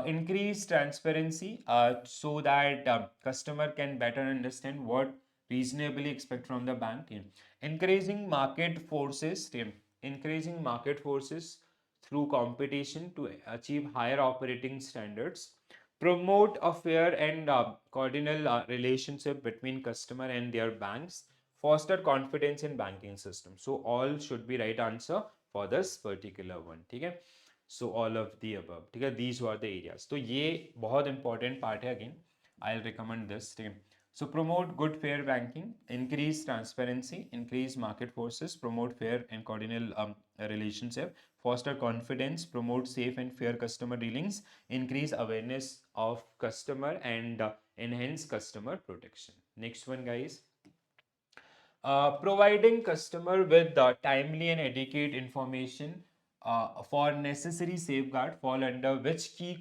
Increase transparency so that customer can better understand what reasonably expect from the bank. Yeah. Encouraging market forces. Yeah. Encouraging market forces through competition to achieve higher operating standards. Promote a fair and cordial relationship between customer and their banks. Foster confidence in banking system. So all should be right answer for this particular one. ठीक है? So all of the above. ठीक है? These were the areas. तो ये बहुत important part है again. I'll recommend this. ठीक है? So promote good fair banking, increase transparency, increase market forces, promote fair and cordial relationship, foster confidence, promote safe and fair customer dealings, increase awareness of customer and enhance customer protection. Next one, guys. Providing customer with timely and adequate information for necessary safeguard fall under which key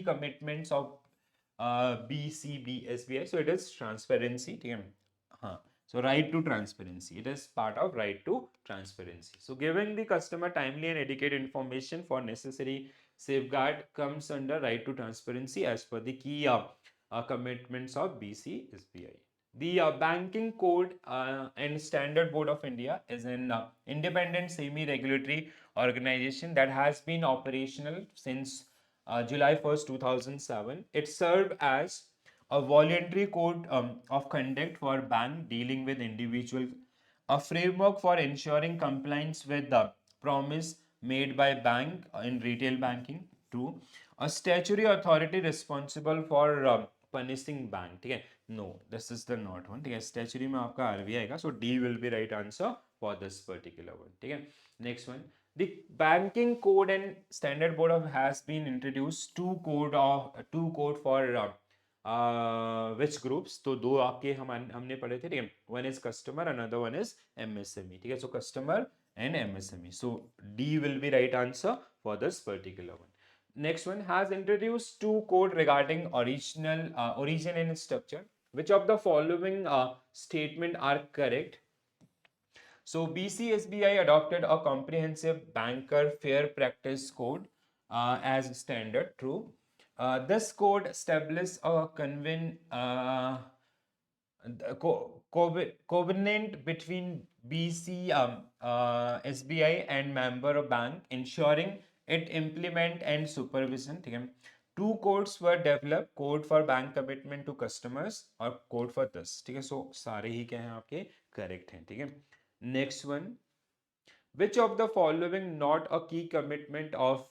commitments of BCBSBI? So it is transparency. ठीक है? हाँ. So right to transparency. It is part of right to transparency. So giving the customer timely and adequate information for necessary safeguard comes under right to transparency as per the key commitments of BCSBI. The Banking Code and Standard Board of India is an independent semi-regulatory organization that has been operational since July 1st, 2007. It served as a voluntary code of conduct for bank dealing with individual, a framework for ensuring compliance with the promise made by bank in retail banking. Two, a statutory authority responsible for punishing bank. ठीक है? No, this is the not one. ठीक है? Statutory में आपका RV आएगा. So D will be right answer for this particular one. ठीक है? Next one. The Banking Code and Standard Board of has been introduced two code for which groups? तो दो आपके हमने पढ़े थे. ठीक है? One is customer, another one is MSME. ठीक है? So customer and MSME. So D will be right answer for this particular one. Next one has introduced two code regarding origin and structure. Which of the following statement are correct? So BCSBI adopted a comprehensive banker fair practice code as standard. True. This code established a covenant between SBI and member bank, ensuring it implement and supervision. ठीक है? Two codes were developed, code for bank commitment to customers और code for this. ठीक है? So सारे ही क्या हैं आपके correct हैं. ठीक है? Next one. Which of the following not a key commitment of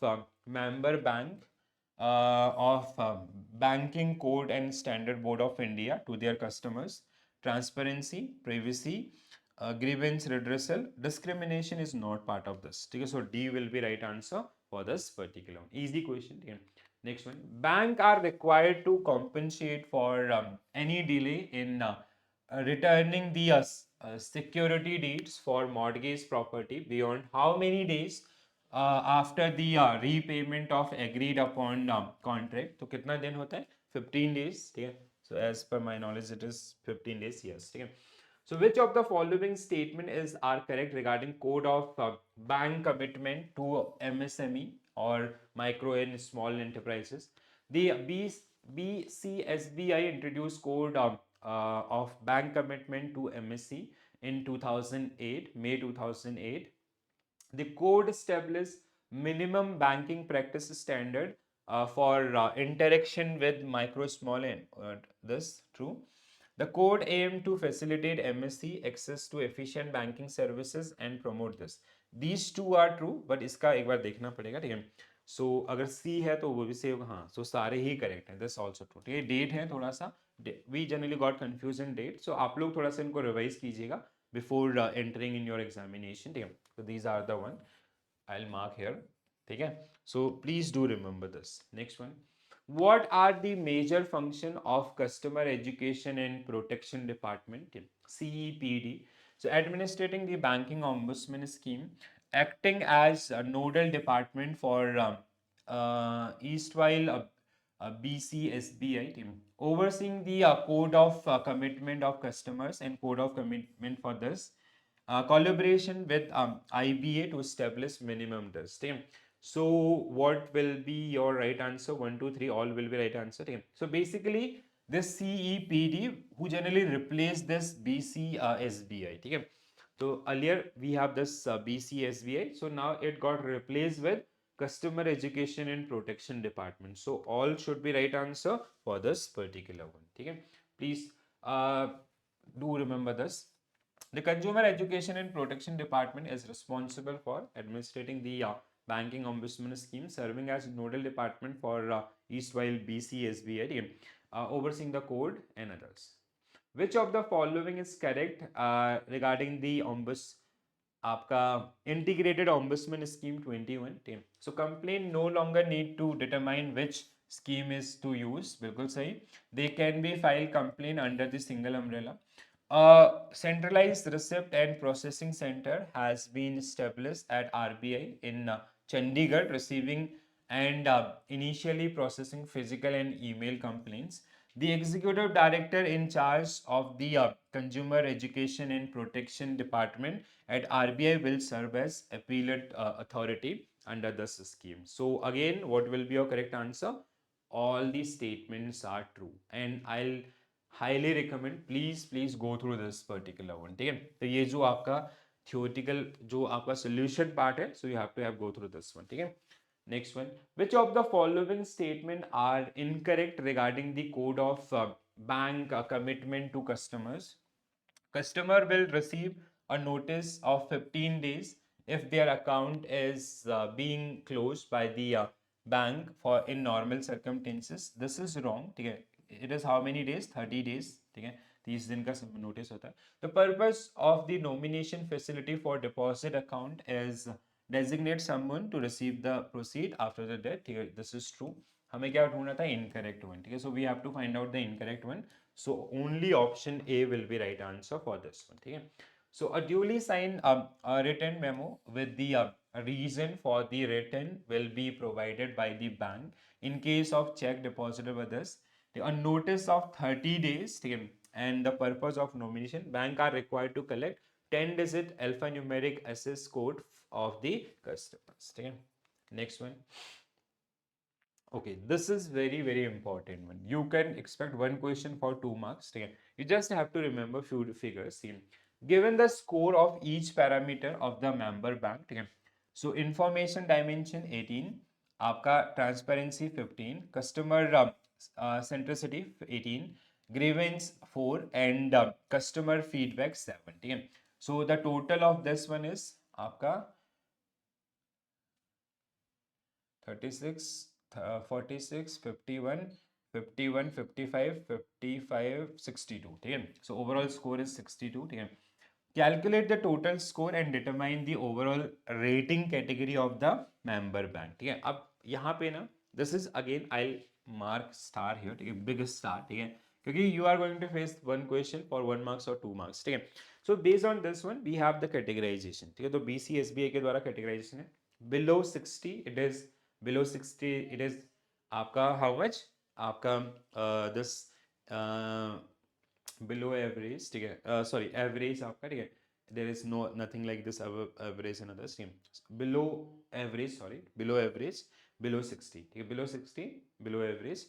member bank of Banking Code and Standard Board of India to their customers? Transparency, privacy, grievance redressal, discrimination is not part of this. Okay, so D will be right answer for this particular one. Easy question. Okay. Next one. Bank are required to compensate for any delay in returning the security deeds for mortgage property beyond how many days after the repayment of agreed upon contract. तो कितना दिन होता है? 15 days. ठीक है? So as per my knowledge, it is 15 days. Yes. ठीक है? So which of the following statement is are correct regarding code of bank commitment to MSME or micro and small enterprises? The BCSBI introduced code of bank commitment to MSC in 2008, May 2008. The code established minimum banking practice standard for interaction with micro, small, and this true. The code aim to facilitate MSC access to efficient banking services and promote this. These two are true, but इसका एक बार देखना पड़ेगा, ठीक है. So अगर C है तो वो भी सेव, हाँ, so सारे ही करेक्ट हैं. This also true. ठीक है, डेट है थोड़ा सा, we generally got confused in date, so आप लोग थोड़ा सा इनको रिवाइज कीजिएगा before entering in your examination, ठीक है. So these are the one I'll mark here, ठीक है. So please do remember this. Next one. What are the major function of customer education and protection department? CEPD. So administrating the banking ombudsman scheme, acting as a nodal department for Eastwhile BCSBI team, overseeing the code of commitment of customers and code of commitment for this, collaboration with IBA to establish minimum test. So what will be your right answer? 1, 2, 3, all will be right answer. So basically this CEPD who generally replace this BCSBI. Okay. So earlier we have this BCSBI. So now it got replaced with Customer Education and Protection Department. So all should be right answer for this particular one. Okay. Please do remember this. The Consumer Education and Protection Department is responsible for administrating the banking ombudsman scheme, serving as nodal department for Eastwhile BCSBI, overseeing the code and others. Which of the following is correct regarding the आपका integrated ombudsman scheme 21 team? So complaint no longer need to determine which scheme is to use. बिल्कुल सही. They can be filed complaint under the single umbrella. A centralized receipt and processing center has been established at RBI in Chandigarh, receiving and initially processing physical and email complaints. The executive director in charge of the Consumer Education and Protection Department at RBI will serve as appellate authority under this scheme. So again, what will be your correct answer? All the statements are true, and I'll highly recommend, please go through this particular one. ठीक है, तो ये जो आपका theoretical जो आपका solution part है, so you have to go through this one. ठीक है. Next one. Which of the following statement are incorrect regarding the code of bank commitment to customers? Customer will receive a notice of 15 days if their account is being closed by the bank for in normal circumstances. This is wrong. ठीक है. It is how many days? 30 days. ठीक है, 30 दिन का notice होता है. The purpose of the nomination facility for deposit account is designate someone to receive the proceed after the death. ठीक है, this is true. हमें क्या ढूंढना था? Incorrect one. ठीक है, so we have to find out the incorrect one. So only option A will be right answer for this one. ठीक है. So a duly signed a written memo with the reason for the written will be provided by the bank in case of check deposited with us. A notice of 30 days, ठीक है, and the purpose of nomination, bank are required to collect 10-digit alphanumeric access code of the customers. ठीक है. Next one. Okay, this is very important one. You can expect one question for 2 marks. ठीक है. You just have to remember few figures. See, given the score of each parameter of the member bank, ठीक है. So information dimension 18, आपका transparency 15, customer centricity 18, grievance 4, and customer feedback 7. ठीक है. So the total of this one is आपका 36, 46, 51, 51, 55, 55, 62. ठीक है. So overall score is 62. ठीक है. Calculate the total score and determine the overall rating category of the member bank. ठीक है. अब यहाँ पे ना, this is again I'll mark star here. ठीक है, big star. ठीक है, क्योंकि you are going to face one question for 1 marks or 2 marks. ठीक है. So based on this one we have the categorization. ठीक है, तो BCSBI के द्वारा categorization है. Below 60 it is, below 60 it is आपका how much? आपका this below average. ठीक है, sorry, average आपका. ठीक है, there is no nothing like this average and other stream. Below average, sorry, below average, below 60. ठीक है, below 60, below average,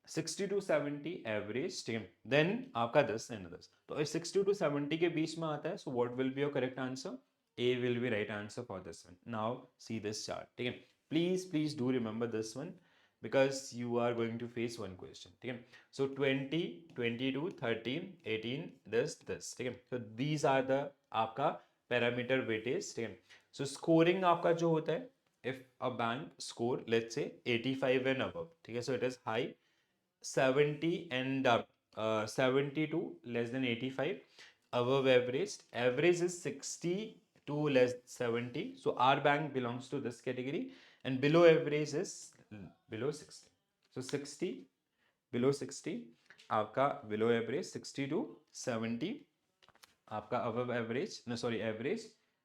60 to 70 average. ठीक है, then आपका 10 and others. तो 60 to 70 के बीच में आता है. So what will be your correct answer? A will be right answer for this one. Now see this chart. ठीक है, please do remember this one, because you are going to face one question. ठीक है, so 20, 22, 13, 18, this ठीक है, so these are the आपका parameter weightage. ठीक है, so scoring आपका जो होता है, if a bank score let's say 85 and above, ठीक है, so it is high. 70 and 72 less than 85, above average. Average is 60 to less 70, so our bank belongs to this category. And below average is below 60, so 60 below 60 आपका below average, 60 to 70 आपका above average, no sorry average,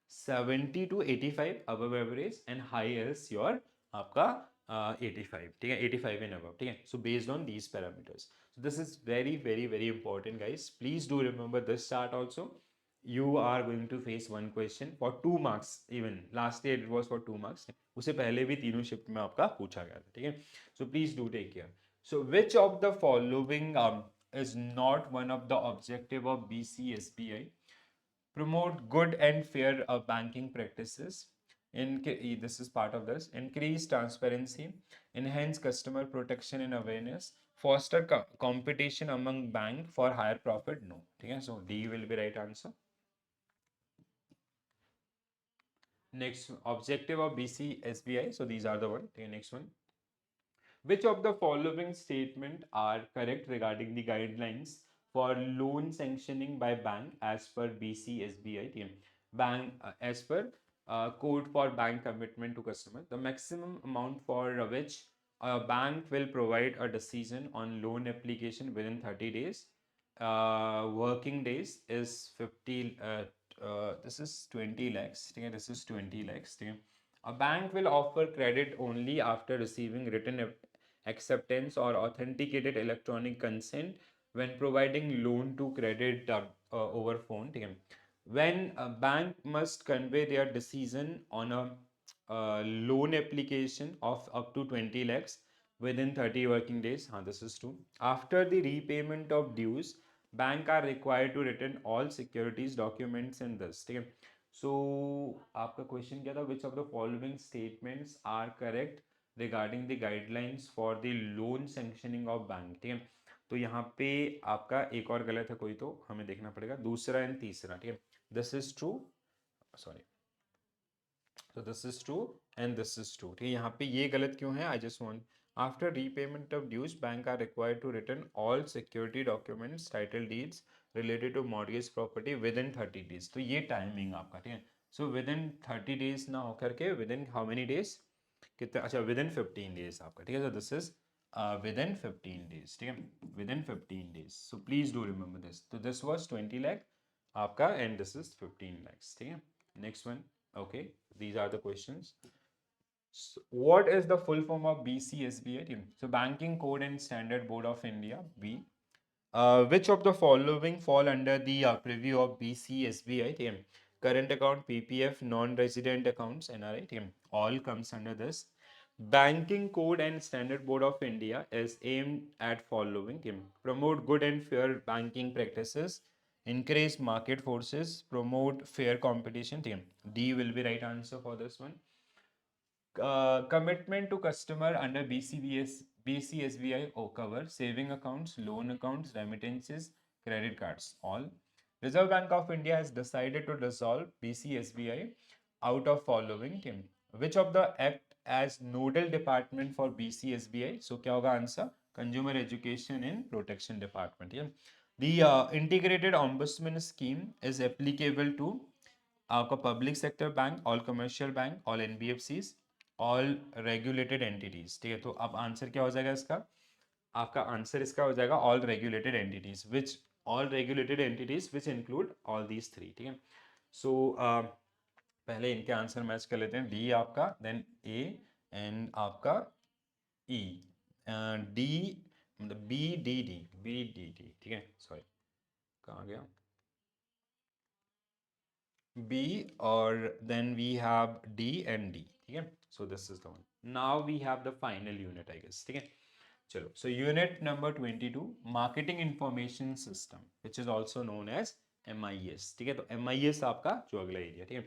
70 to 85 above average, and high is your आपका 85. ठीक है, 85 and above. ठीक है, so based on these parameters, so this is very very very important guys. Please do remember this chart also. You are going to face one question for 2 marks. Even last year it was for 2 marks. उससे पहले भी तीनों shift में आपका पूछा गया था. ठीक है, so please do take care. So which of the following is not one of the objective of BCSBI? Promote good and fair banking practices. This is part of this. Increase transparency, enhance customer protection and awareness, foster competition among bank for higher profit. No. Okay, so D will be right answer. Next, objective of BCSBI. So these are the one. Okay, next one. Which of the following statement are correct regarding the guidelines for loan sanctioning by bank as per BCSBI team? Bank as per code for bank commitment to customer, the maximum amount for which a bank will provide a decision on loan application within 30 days. Working days is 50. This is 20 lakhs. Okay, this is 20 lakhs. Okay. A bank will offer credit only after receiving written acceptance or authenticated electronic consent when providing loan to credit over phone. ठीक है, when a bank must convey their decision on a loan application of up to 20 lakhs within 30 working days. हाँ, this is true. After the repayment of dues, bank are required to return all securities documents in this. ठीक है, so आपका question क्या था? Which of the following statements are correct regarding the guidelines for the loan sanctioning of bank? ठीक है, तो यहाँ पे आपका एक और गलत है कोई, तो हमें देखना पड़ेगा दूसरा एंड तीसरा. ठीक है, this is true, sorry, so this is true and this is true. ठीक है, यहाँ पे ये गलत क्यों है? I just want, after repayment of dues, bank are required to return all security documents, title deeds related to mortgage property within 30 days. तो ये टाइमिंग आपका. ठीक है, so within 30 days ना होकर के within how many days? कितना? अच्छा, within 15 days आपका. ठीक है, so this is within 15 days. ठीक है, within 15 days. So please do remember this. So this was 20 lakh आपका and this is 15 lakhs. ठीक है, next one. Okay, these are the questions. So what is the full form of BCSBI? So Banking Code and Standard Board of India, B. Which of the following fall under the preview of BCSBI? Current account, PPF, non-resident accounts, NRI. All comes under this. Banking Code and Standard Board of India is aimed at following: promote good and fair banking practices, encourage market forces, promote fair competition. D will be right answer for this one. Commitment to customer under BCSBI cover saving accounts, loan accounts, remittances, credit cards. All. Reserve Bank of India has decided to dissolve BCSBI out of following. Which of the act as nodal department for BCSBI? So क्या होगा answer? Consumer Education and Protection Department. The integrated ombudsman scheme is applicable to आपका public sector bank, all commercial bank, all NBFCs, all regulated entities. ठीक है, तो अब answer क्या हो जाएगा इसका? आपका आंसर इसका हो जाएगा all regulated entities, which all regulated entities which include all these three. ठीक है, सो पहले इनके आंसर मैच कर लेते हैं. डी आपका, देन ए एंड आपका ई, डी मतलब B D D, B D D. ठीक है, सॉरी कहाँ गया? B, or then we have D and D. ठीक है, so this is the one. Now we have the final unit, I guess. ठीक है, चलो. So unit number 22, marketing information system, which is also known as MIS. ठीक है, तो MIS आपका जो अगला एरिया. ठीक है,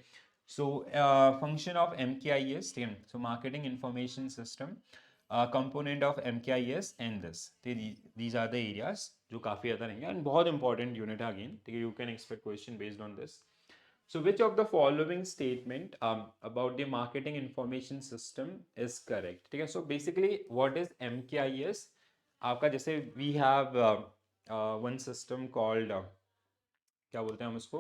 so function of MKIS. ठीक है, so marketing information system. Component of MKIS and this, these are the areas जो काफ़ी ज़्यादा रहेंगे एंड बहुत इंपॉर्टेंट यूनिट है अगेन, ठीक है, you can expect question based on this. So which of the following statement about the marketing information system is correct? ठीक है, so basically what is MKIS? आपका जैसे we have one system called क्या बोलते हैं हम उसको,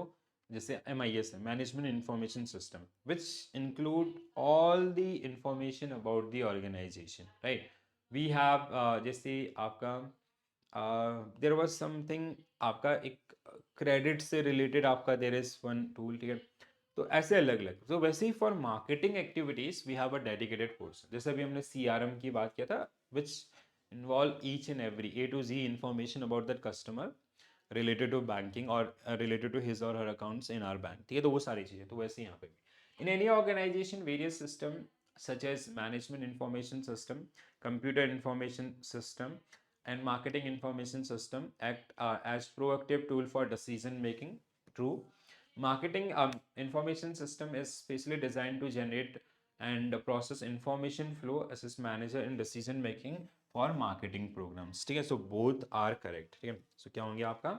जैसे MIS है, management information system, which include all the information about the organisation, right. We have जैसे आपका देयर वाज समथिंग, आपका एक क्रेडिट से रिलेटेड आपका देयर इज वन टूल, ठीक है. तो ऐसे अलग अलग, तो वैसे ही for marketing activities we have a dedicated course, जैसे अभी हमने CRM की बात किया था, which involve each and every A to Z information about that customer related to banking और related to his or her accounts in our bank, ठीक है. तो वो सारी चीज़ें, तो वैसे यहाँ पे भी in any organisation various system such as management information system, computer information system, and marketing information system act as proactive tool for decision making. True. Marketing information system is specially designed to generate and process information flow, assist manager in decision making for marketing programs, ठीक है. So both are correct, ठीक है. So क्या होंगे आपका,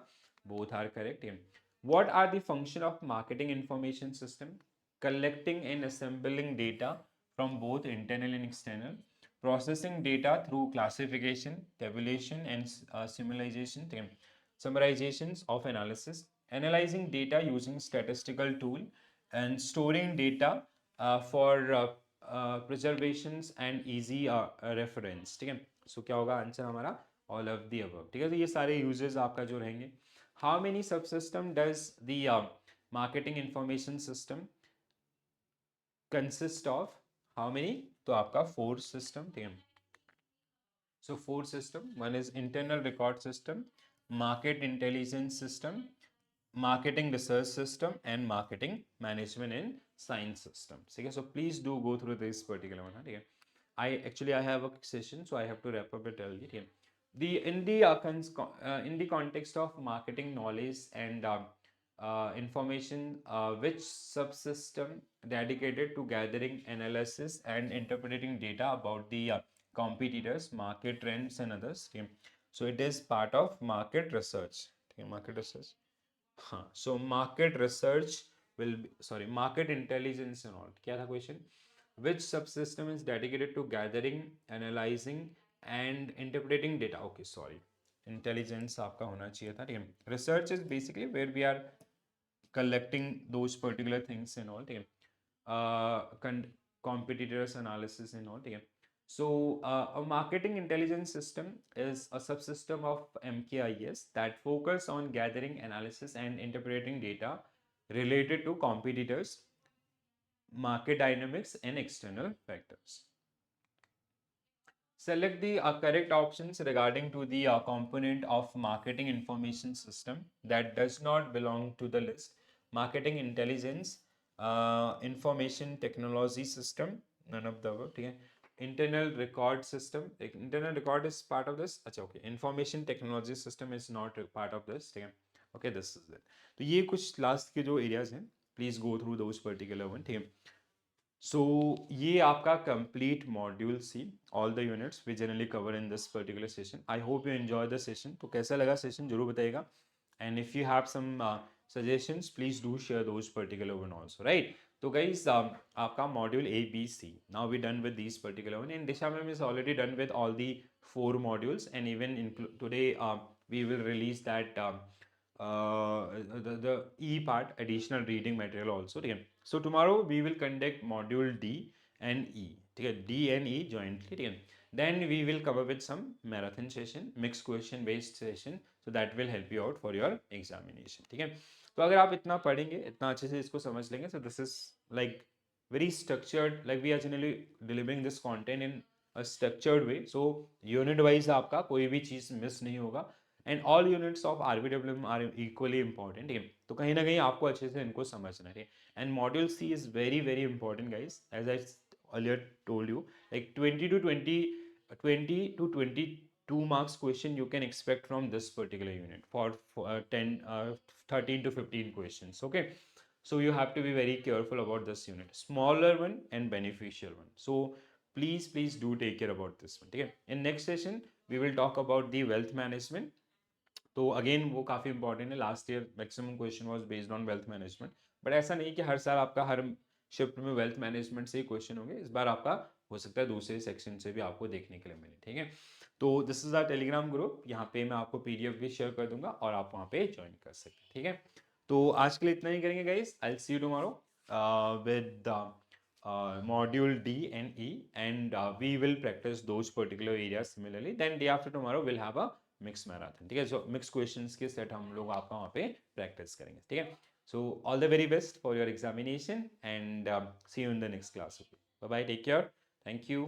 both are correct, ठीक है. What are the function of marketing information system? Collecting and assembling data from both internal and external, processing data through classification, tabulation, and summarization, summarizations of analysis, analyzing data using statistical tool, and storing data for preservations and easy reference, ठीक है. सो क्या होगा answer हमारा, all of the above, ठीक है. तो ये सारे यूजेस आपका जो रहेंगे. How many subsystem does the marketing information system consist of, how many, तो आपका 4 सिस्टम, ठीक है. So 4 system. One is internal record system, market intelligence system, marketing research system, and marketing management and science system. Okay, so please do go through this particular one. Okay. I have a session, so I have to wrap up it early. Okay. In the context of marketing knowledge and information, which subsystem dedicated to gathering, analysis, and interpreting data about the competitors, market trends, and others. Okay. So it is part of market research. Okay, market research. हाँ, so market research will be, sorry, market intelligence and all. क्या था question? Which subsystem is dedicated to gathering, analyzing, and interpreting data? Okay, sorry. Intelligence आपका होना चाहिए था, ठीक है. Research is basically where we are collecting those particular things and all, ठीक है. Competitors analysis and all, ठीक है. So a marketing intelligence system is a subsystem of MKIS that focus on gathering, analysis, and interpreting data related to competitors, market dynamics, and external factors. Select the correct options regarding to the component of marketing information system that does not belong to the list. Marketing intelligence, information technology system, none of the above, ठीक है. Internal record system, internal record is part of this. अच्छा, okay. Information technology system is not a part of this, ठीक है. Okay, this is it. तो ये कुछ last के जो एरियाज हैं, please go through those particular one, ठीक है. सो ये आपका complete module C, all the units we generally cover in this particular session. I hope you enjoy the session. तो कैसा लगा सेशन जरूर बताइएगा. And if you have some suggestions please do share those particular one also, right. तो guys आपका module ABC, now we done with this particular one, and Disha ma'am is already done with all the 4 modules, and even today we will release that the E part, additional reading material also. Okay. So tomorrow we will conduct module D and E. ठीक है, D and E jointly. ठीक है. Then we will cover with some marathon session, mixed question based session, so that will help you out for your examination. ठीक है. तो अगर आप इतना पढ़ेंगे, इतना अच्छे से इसको समझ लेंगे, so this is like very structured, like we are generally delivering this content in a structured way. So unit wise आपका कोई भी चीज़ मिस नहीं होगा. And all units of RBWM are equally important, ठीक है. तो कहीं ना कहीं आपको अच्छे से इनको समझना है. And module C is very very important guys, as I earlier told you, like 20 to 22 marks question you can expect from this particular unit for 13 to 15 questions. Okay, so you have to be very careful about this unit, smaller one and beneficial one. So please do take care about this one, ठीक है। In next session we will talk about the wealth management. तो again वो काफ़ी important है, last year maximum question was based on wealth management, but ऐसा नहीं कि हर साल आपका हर शिफ्ट में वेल्थ मैनेजमेंट से ही क्वेश्चन होंगे, इस बार आपका हो सकता है दूसरे सेक्शन से भी आपको देखने के लिए मिले, ठीक है। तो this is our Telegram group, यहाँ पे मैं आपको पीडीएफ भी शेयर कर दूंगा और आप वहाँ पे ज्वाइन कर सकते हैं, ठीक है। तो आज के लिए इतना ही करेंगे guys, I will see you tomorrow with module D and E, and we will practice those particular areas similarly. Then day after tomorrow we'll have a mixed marathon, ठीक है। So mixed questions के set हम लोग आपका वहाँ पे practice करेंगे, ठीक है। So all the very best for your examination and see you in the next class. Bye bye, take care, thank you.